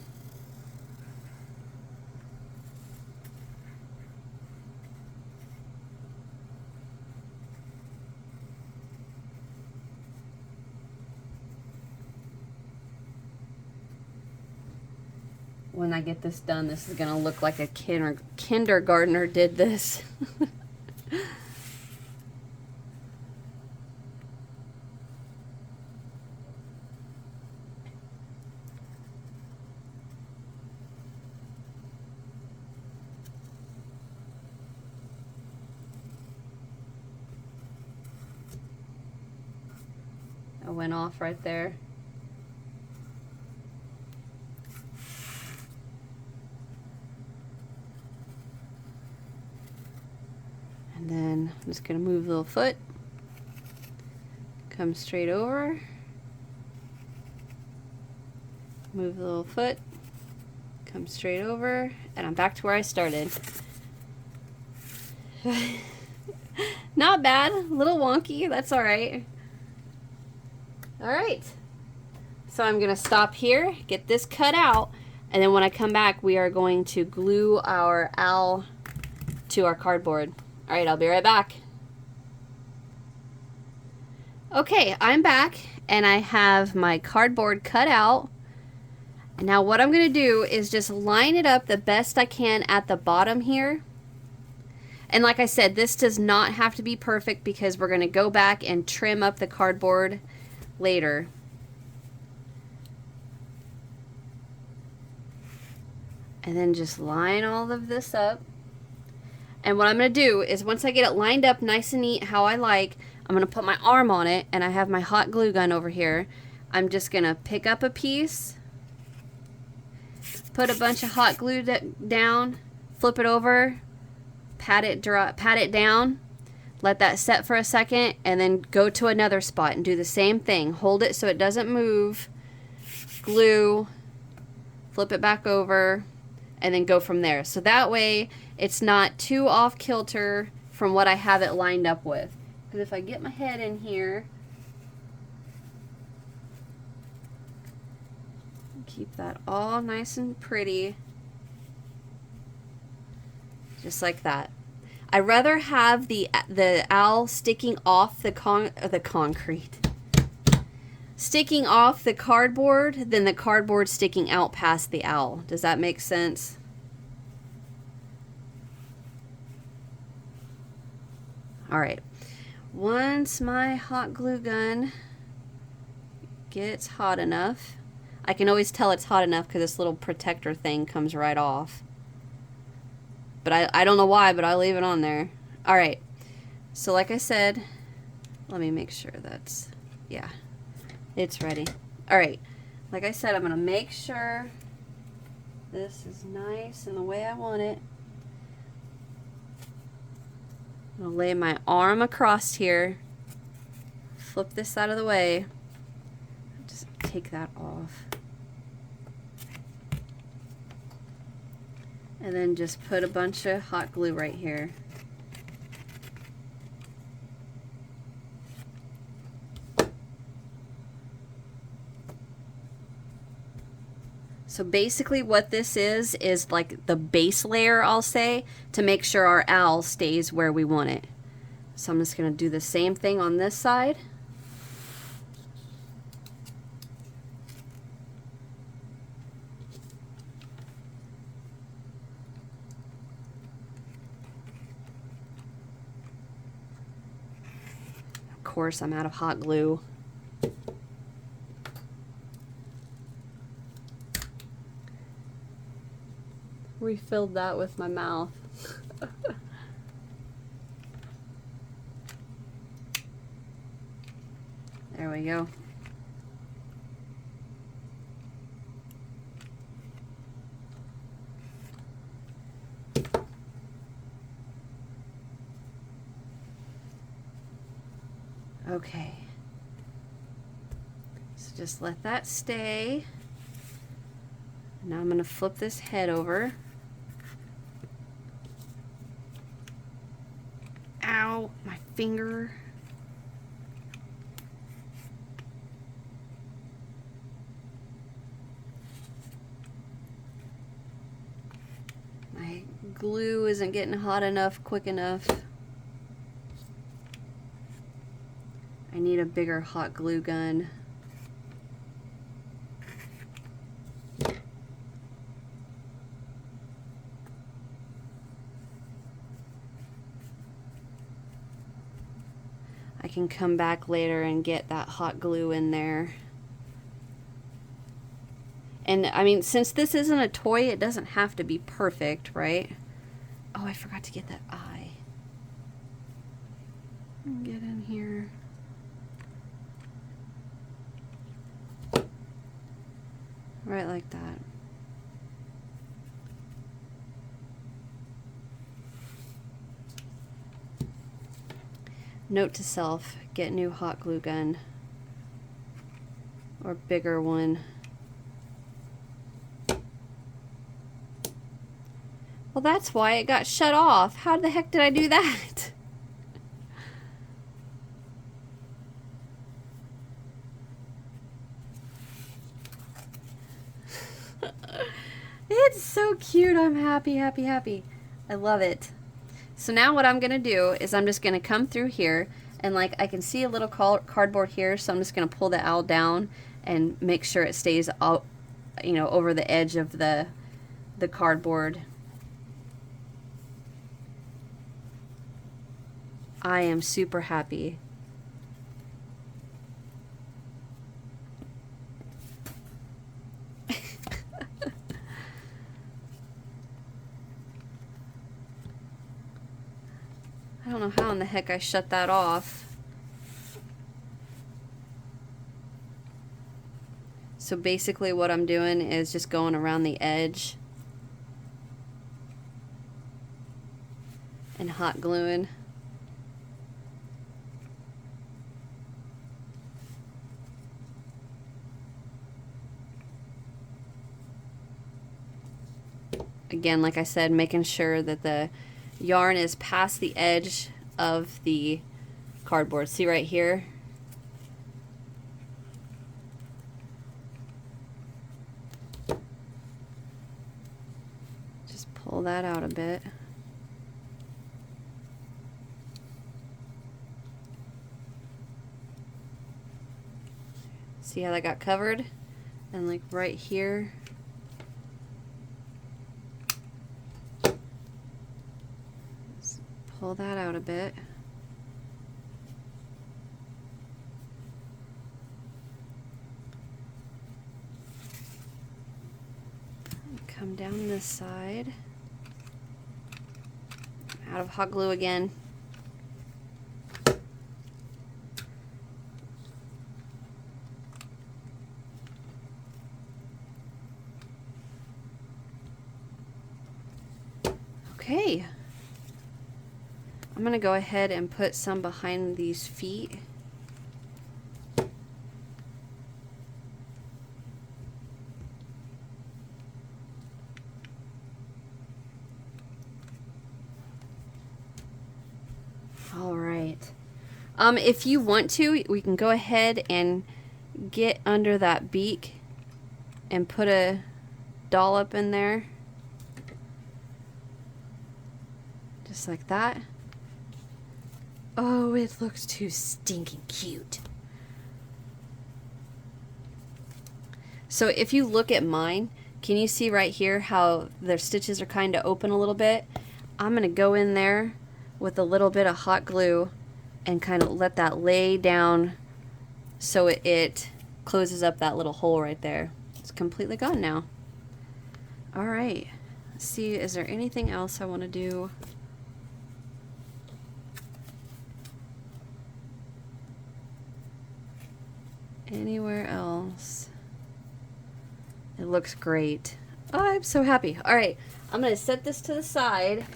When I get this done, this is going to look like a kindergartner did this. I went off right there. And then I'm just going to move the little foot, come straight over, move the little foot, come straight over, and I'm back to where I started. Not bad, a little wonky, that's all right. All right, so I'm going to stop here, get this cut out, and then when I come back, we are going to glue our owl to our cardboard. All right, I'll be right back. Okay, I'm back, and I have my cardboard cut out. And now what I'm going to do is just line it up the best I can at the bottom here. And like I said, this does not have to be perfect because we're going to go back and trim up the cardboard later. And then just line all of this up. And what I'm going to do is once I get it lined up nice and neat how I like, I'm going to put my arm on it, and I have my hot glue gun over here. I'm just going to pick up a piece, put a bunch of hot glue down, flip it over, pat it down, let that set for a second, and then go to another spot and do the same thing. Hold it so it doesn't move, glue, flip it back over, and then go from there. So that way it's not too off kilter from what I have it lined up with. Because if I get my head in here, keep that all nice and pretty, just like that. I rather have the owl sticking off the concrete, sticking off the cardboard than the cardboard sticking out past the owl. Does that make sense? All right. Once my hot glue gun gets hot enough, I can always tell it's hot enough because this little protector thing comes right off. But I don't know why, but I'll leave it on there. All right. So like I said, let me make sure that's, yeah, it's ready. All right. Like I said, I'm going to make sure this is nice and the way I want it. I'm going to lay my arm across here, flip this out of the way, just take that off. And then just put a bunch of hot glue right here. So basically what this is like the base layer, I'll say, to make sure our owl stays where we want it. So I'm just going to do the same thing on this side. Of course, I'm out of hot glue. Refilled that with my mouth. There we go. Okay. So just let that stay. Now I'm going to flip this head over. Ow, my finger. My glue isn't getting hot enough, quick enough. I need a bigger hot glue gun. I can come back later and get that hot glue in there. And I mean, since this isn't a toy, it doesn't have to be perfect, right? Oh, I forgot to get that eye. Get in here. Right like that. Note to self, get new hot glue gun. Or bigger one. Well, that's why it got shut off. How the heck did I do that? It's so cute. I'm happy, happy, happy. I love it. So now what I'm going to do is I'm just going to come through here, and like I can see a little cardboard here, so I'm just going to pull the owl down and make sure it stays out, you know, over the edge of the cardboard. I am super happy. I don't know how in the heck I shut that off. So basically what I'm doing is just going around the edge and hot gluing. Again, like I said, making sure that the yarn is past the edge of the cardboard. See right here? Just pull that out a bit. See how that got covered? And like right here, pull that out a bit. Come down this side. Out of hot glue again. Okay. I'm going to go ahead and put some behind these feet. All right. If you want to, we can go ahead and get under that beak and put a dollop in there. Just like that. Oh, it looks too stinking cute. So if you look at mine, can you see right here how the stitches are kind of open a little bit? I'm going to go in there with a little bit of hot glue and kind of let that lay down so it closes up that little hole right there. It's completely gone now. All right, let's see, is there anything else I want to do? Anywhere else? It looks great. Oh, I'm so happy. All right, I'm gonna set this to the side,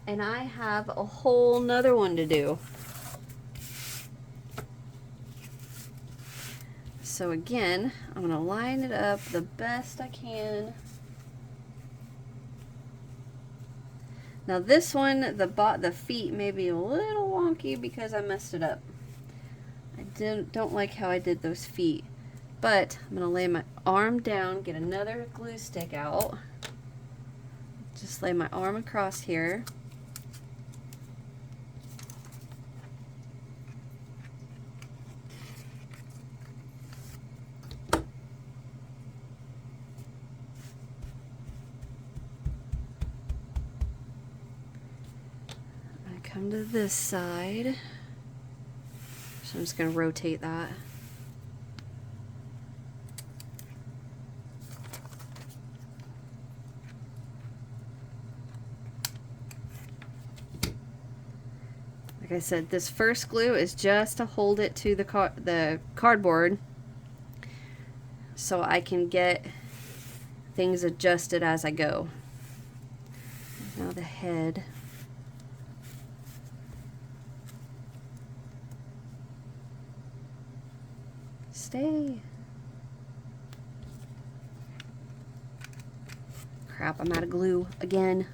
and I have a whole nother one to do. So again, I'm gonna line it up the best I can. Now this one, the feet may be a little wonky because I messed it up. I don't like how I did those feet. But I'm gonna lay my arm down, get another glue stick out. Just lay my arm across here. I come to this side. So I'm just gonna rotate that. Like I said, this first glue is just to hold it to the cardboard so I can get things adjusted as I go. Now the head. Stay. Crap, I'm out of glue again.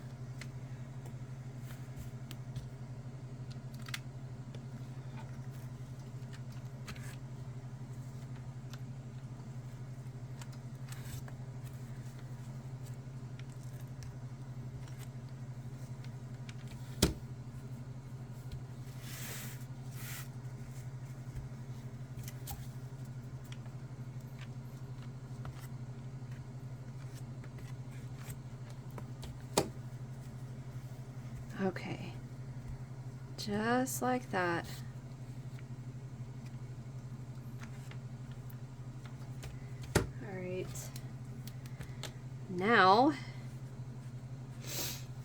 Okay, just like that. All right, now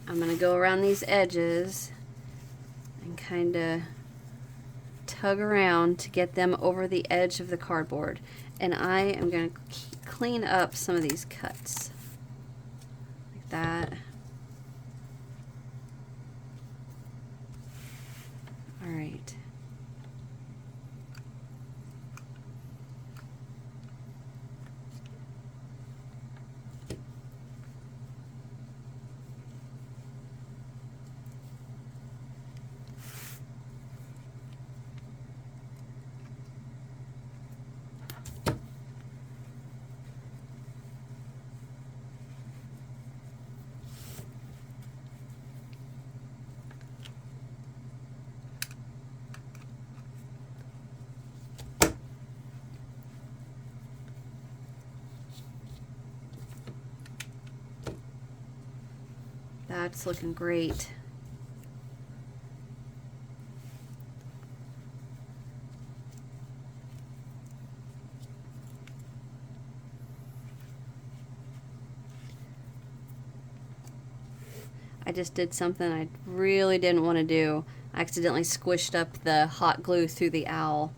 I'm gonna go around these edges and kind of tug around to get them over the edge of the cardboard. And I am gonna clean up some of these cuts like that. All right. That's looking great. I just did something I really didn't want to do. I accidentally squished up the hot glue through the owl.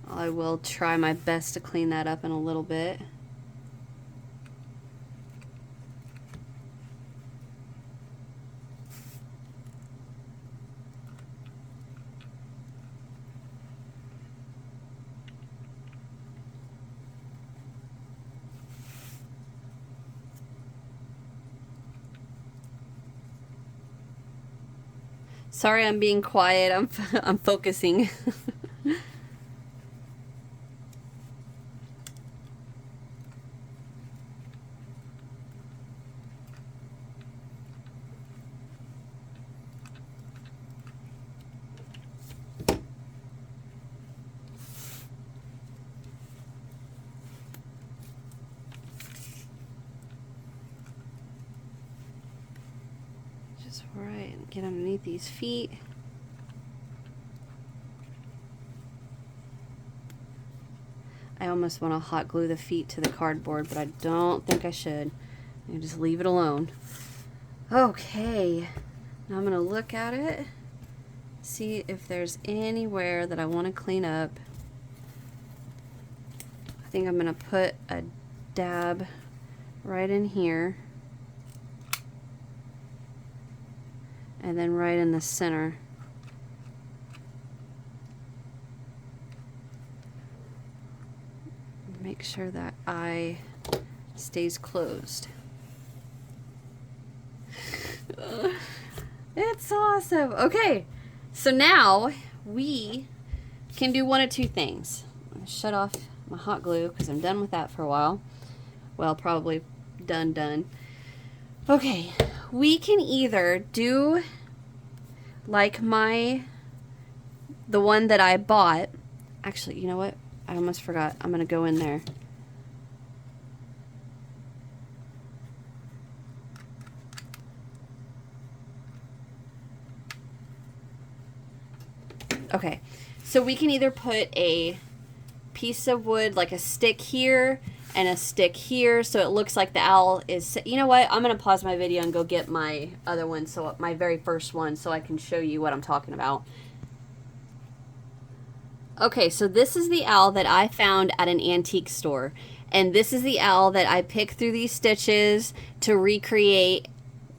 I will try my best to clean that up in a little bit. Sorry, I'm being quiet. I'm focusing. Just right, get underneath these feet. I almost want to hot glue the feet to the cardboard, but I don't think I should. I just leave it alone. Okay, now I'm going to look at it, see if there's anywhere that I want to clean up. I think I'm going to put a dab right in here, and then right in the center. Make sure that eye stays closed. It's awesome. Okay, so now we can do one of two things. I'm gonna shut off my hot glue because I'm done with that for a while. Well, probably done. Okay, we can either do like the one that I bought. Actually, you know what? I almost forgot. I'm gonna go in there. Okay, so we can either put a piece of wood, like a stick here and a stick here, so it looks like the owl is, you know what, I'm gonna pause my video and go get my other one, so my very first one, so I can show you what I'm talking about. Okay, so this is the owl that I found at an antique store, and this is the owl that I picked through these stitches to recreate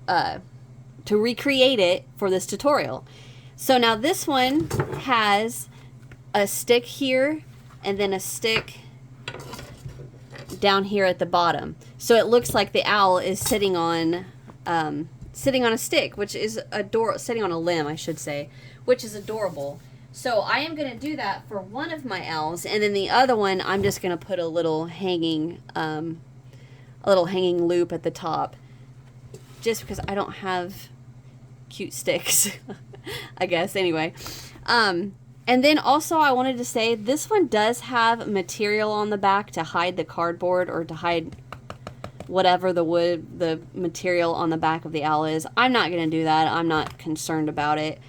it for this tutorial. So now this one has a stick here and then a stick down here at the bottom. So it looks like the owl is sitting on a stick, which is adorable, sitting on a limb, I should say, which is adorable. So I am going to do that for one of my owls, and then the other one I'm just going to put a little hanging loop at the top, just because I don't have cute sticks. I guess, anyway. And then also I wanted to say this one does have material on the back to hide the cardboard or to hide whatever the material on the back of the owl is. I'm not going to do that. I'm not concerned about it.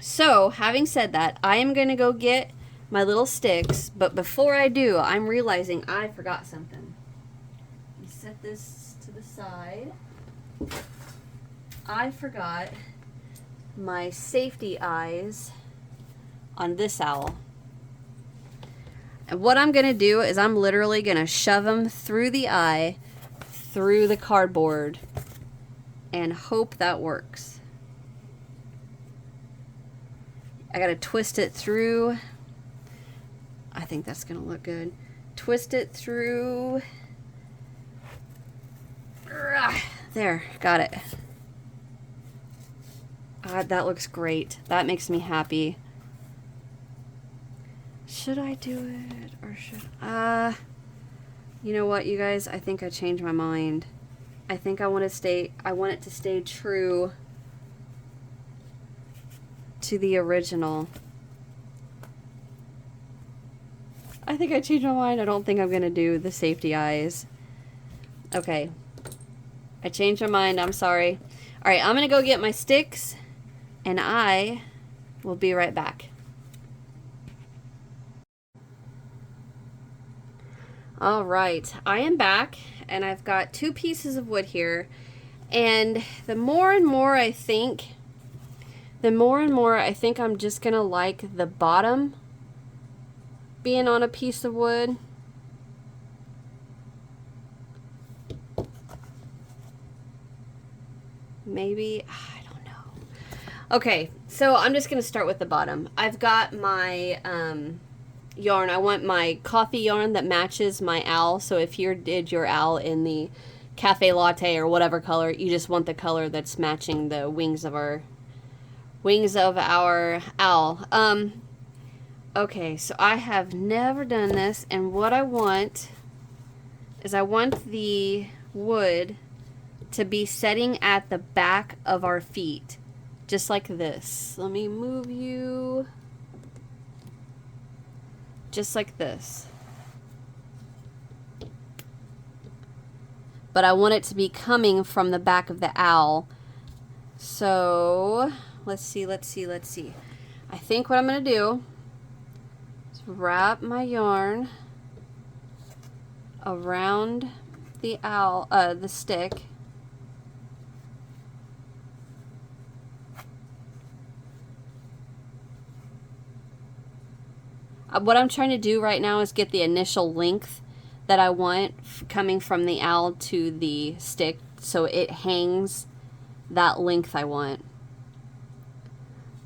So having said that, I am going to go get my little sticks, but before I do, I'm realizing I forgot something. Let me set this to the side. I forgot my safety eyes on this owl. And what I'm going to do is I'm literally going to shove them through the eye, through the cardboard, and hope that works. I got to twist it through. I think that's going to look good. Twist it through. There, got it. That looks great. That makes me happy. Should I do it or should you know what, you guys? I think I changed my mind. I think I want it to stay true to the original. I think I changed my mind. I don't think I'm gonna do the safety eyes. Okay. I changed my mind. I'm sorry. Alright, I'm gonna go get my sticks, and I will be right back. Alright, I am back, and I've got 2 pieces of wood here, and the more and more I think I'm just gonna like the bottom being on a piece of wood. Maybe, I don't know. Okay, so I'm just gonna start with the bottom. I've got my yarn. I want my coffee yarn that matches my owl. So if you did your owl in the cafe latte or whatever color, you just want the color that's matching the wings of our owl. Okay, so I have never done this, and what I want is I want the wood to be setting at the back of our feet, just like this. Let me move you. Just like this. But I want it to be coming from the back of the owl, So let's see. I think what I'm going to do is wrap my yarn around the the stick. What I'm trying to do right now is get the initial length that I want coming from the owl to the stick, so it hangs that length I want.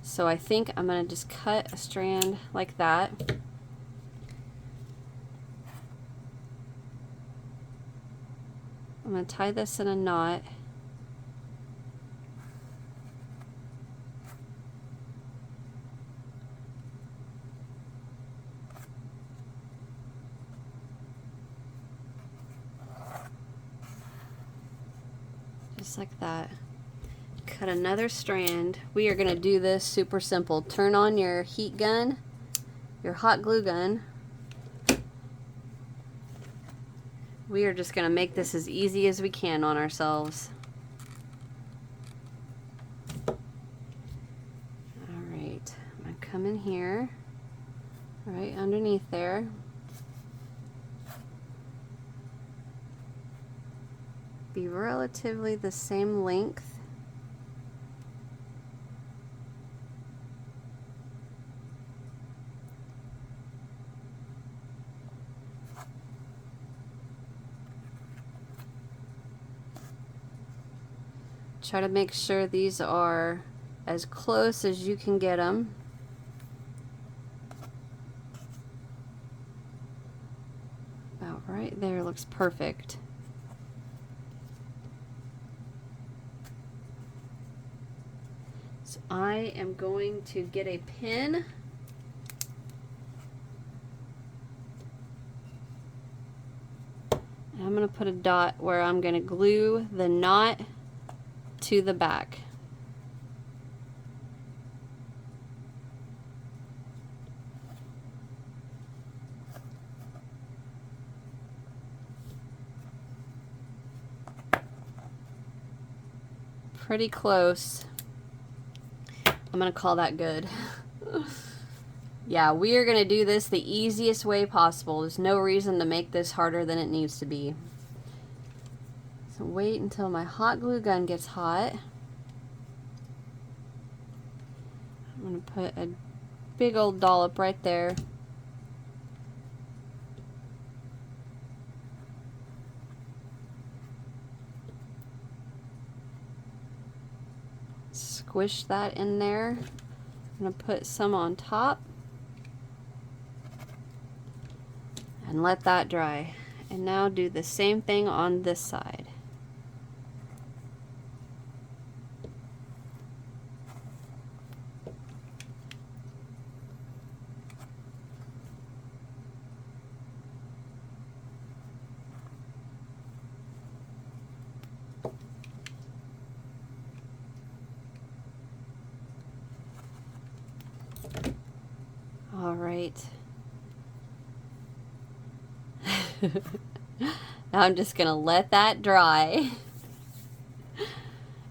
So I think I'm going to just cut a strand like that. I'm going to tie this in a knot. Just like that. Cut another strand. We are going to do this super simple. Turn on your heat gun, your hot glue gun. We are just going to make this as easy as we can on ourselves. Alright, I'm going to come in here, right underneath there. Be relatively the same length. Try to make sure these are as close as you can get them. About right there, looks perfect. So I am going to get a pin. And I'm going to put a dot where I'm going to glue the knot to the back. Pretty close. I'm gonna call that good. Yeah, we are gonna do this the easiest way possible. There's no reason to make this harder than it needs to be. So wait until my hot glue gun gets hot. I'm gonna put a big old dollop right there. Squish that in there. I'm going to put some on top and let that dry. And now do the same thing on this side. All right. Now I'm just going to let that dry.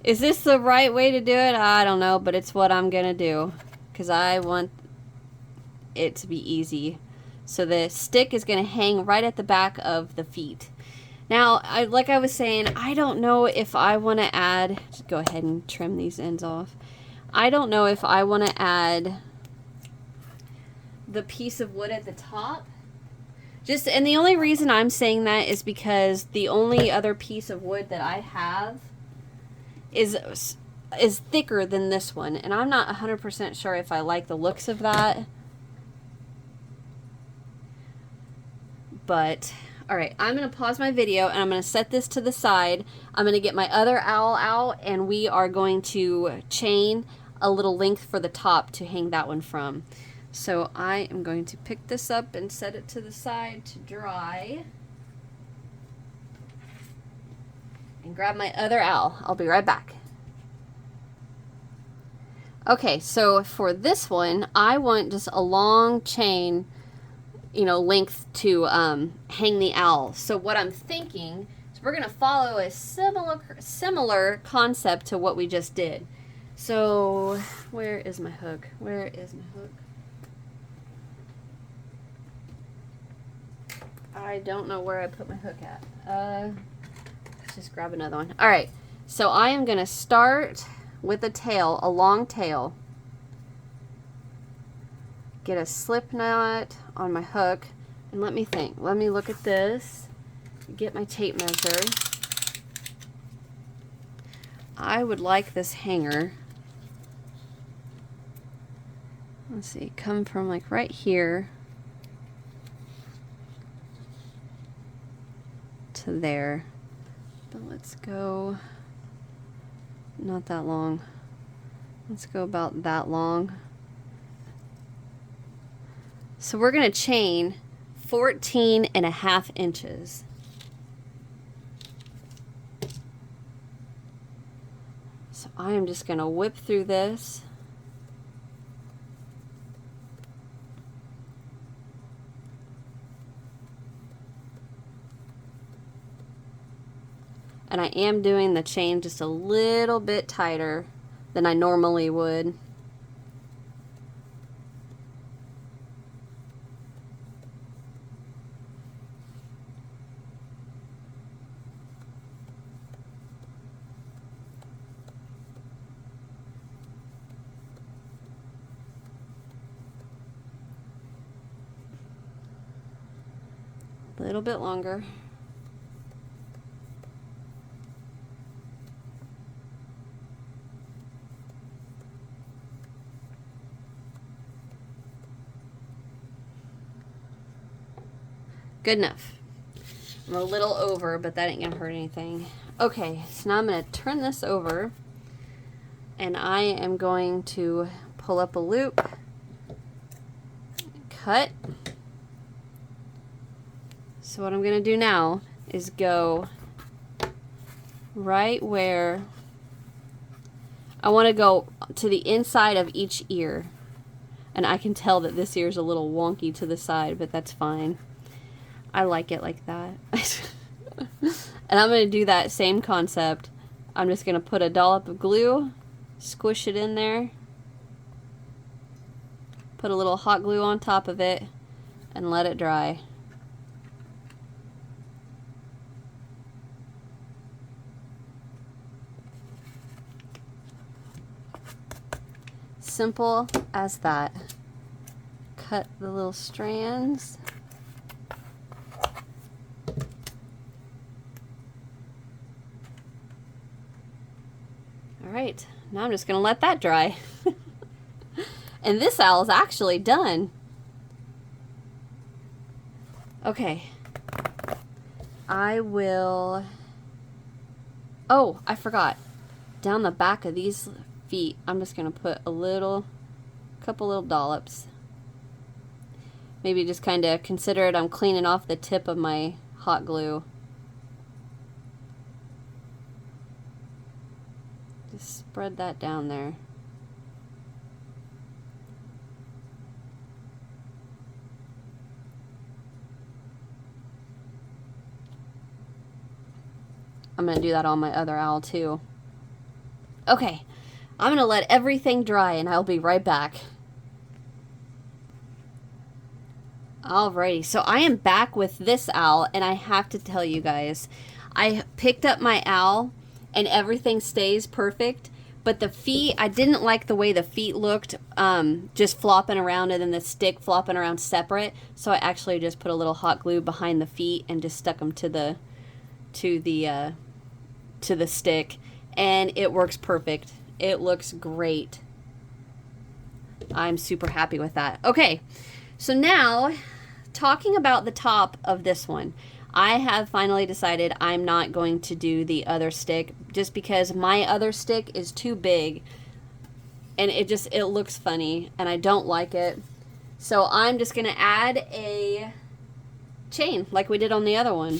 Is this the right way to do it? I don't know, but it's what I'm going to do because I want it to be easy. So the stick is going to hang right at the back of the feet. Now, like I was saying, I don't know if I want to add, just go ahead and trim these ends off. I don't know if I want to add the piece of wood at the top. And the only reason I'm saying that is because the only other piece of wood that I have is thicker than this one, and I'm not 100% sure if I like the looks of that. But all right, I'm going to pause my video and I'm going to set this to the side. I'm going to get my other owl out and we are going to chain a little length for the top to hang that one from. So I am going to pick this up and set it to the side to dry. And grab my other owl. I'll be right back. Okay, so for this one, I want just a long chain, you know, length to hang the owl. So what I'm thinking is we're going to follow a similar concept to what we just did. So where is my hook? Where is my hook? I don't know where I put my hook at. Let's just grab another one. All right, so I am gonna start with a tail, a long tail. Get a slip knot on my hook, and let me think. Let me look at this. Get my tape measure. I would like this hanger. Let's see, come from like right here to there. But let's go, not that long. Let's go about that long. So we're gonna chain 14.5 inches. So I am just gonna whip through this. And I am doing the chain just a little bit tighter than I normally would. A little bit longer. Good enough. I'm a little over, but that ain't gonna hurt anything. Okay, so now I'm gonna turn this over, and I am going to pull up a loop, cut. So what I'm gonna do now is go right where I want to go to the inside of each ear. And I can tell that this ear is a little wonky to the side, but that's fine. I like it like that. And I'm going to do that same concept. I'm just going to put a dollop of glue, squish it in there, put a little hot glue on top of it, and let it dry. Simple as that. Cut the little strands. All right, now I'm just gonna let that dry. And this owl is actually done. Okay, I will, oh, I forgot. Down the back of these feet, I'm just gonna put a couple little dollops. Maybe just kind of consider it I'm cleaning off the tip of my hot glue. Just spread that down there. I'm gonna do that on my other owl too. Okay, I'm gonna let everything dry and I'll be right back. Alrighty, so I am back with this owl, and I have to tell you guys, I picked up my owl and everything stays perfect, but the feet, I didn't like the way the feet looked, just flopping around and then the stick flopping around separate, so I actually just put a little hot glue behind the feet and just stuck them to the stick, and it works perfect. It looks great. I'm super happy with that. Okay, so now talking about the top of this one, I have finally decided I'm not going to do the other stick just because my other stick is too big and it looks funny and I don't like it. So I'm just gonna add a chain like we did on the other one.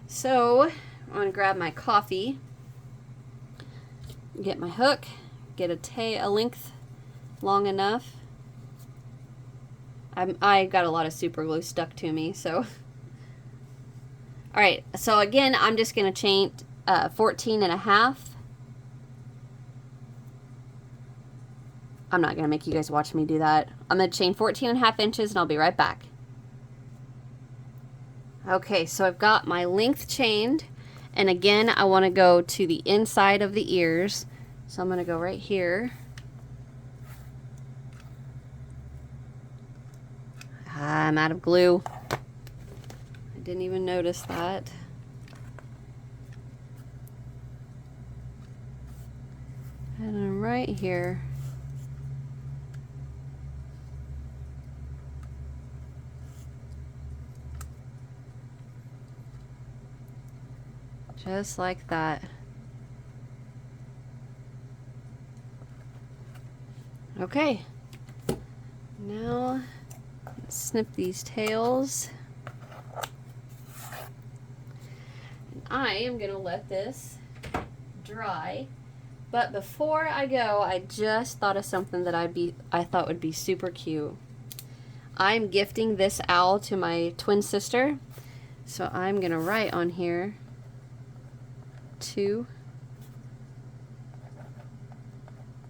So I'm gonna grab my coffee, get my hook, get a length long enough. I got a lot of super glue stuck to me, so. All right, so again, I'm just gonna chain 14.5. I'm not going to make you guys watch me do that. I'm going to chain 14.5 inches and I'll be right back. Okay, so I've got my length chained, and again I want to go to the inside of the ears. So I'm going to go right here. I'm out of glue. I didn't even notice that. And I'm right here. Just like that. Okay. Now, snip these tails. And I am going to let this dry. But before I go, I just thought of something that I thought would be super cute. I'm gifting this owl to my twin sister. So I'm going to write on here, to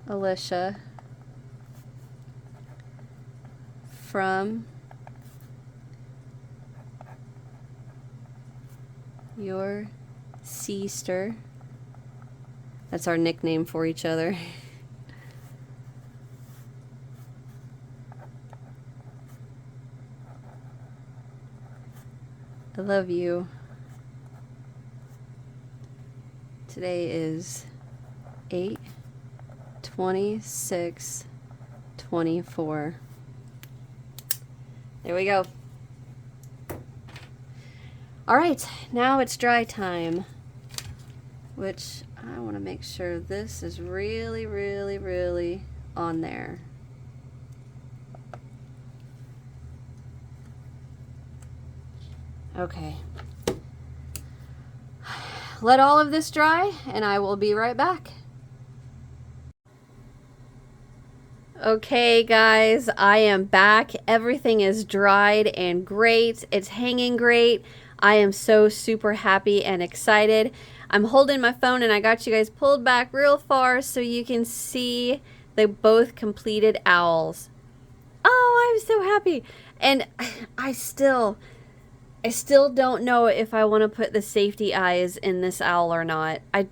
Alicia from your sister. That's our nickname for each other. I love you. Today is 8/26/24. There we go. All right, now it's dry time, which I want to make sure this is really, really, really on there. Okay. Let all of this dry and I will be right back. Okay guys, I am back. Everything is dried and great. It's hanging great. I am so super happy and excited. I'm holding my phone and I got you guys pulled back real far so you can see the both completed owls. Oh, I'm so happy. And I still don't know if I want to put the safety eyes in this owl or not. I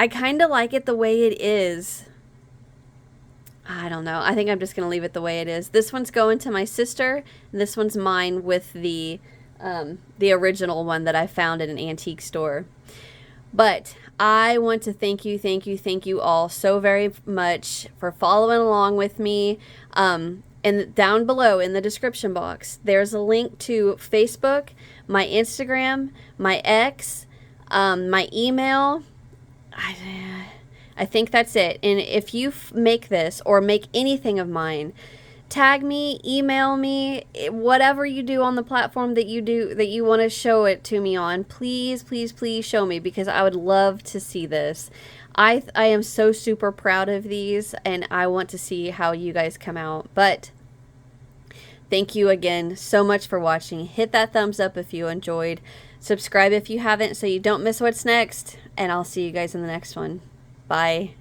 kind of like it the way it is. I don't know. I think I'm just going to leave it the way it is. This one's going to my sister, and this one's mine with the original one that I found at an antique store. But I want to thank you all so very much for following along with me. And down below in the description box, there's a link to Facebook, my Instagram, my X, my email. I think that's it. And if you make this or make anything of mine, tag me, email me, whatever you do on the platform that you want to show it to me on. Please, please, please show me, because I would love to see this. I am so super proud of these, and I want to see how you guys come out. But thank you again so much for watching. Hit that thumbs up if you enjoyed. Subscribe if you haven't so you don't miss what's next. And I'll see you guys in the next one. Bye.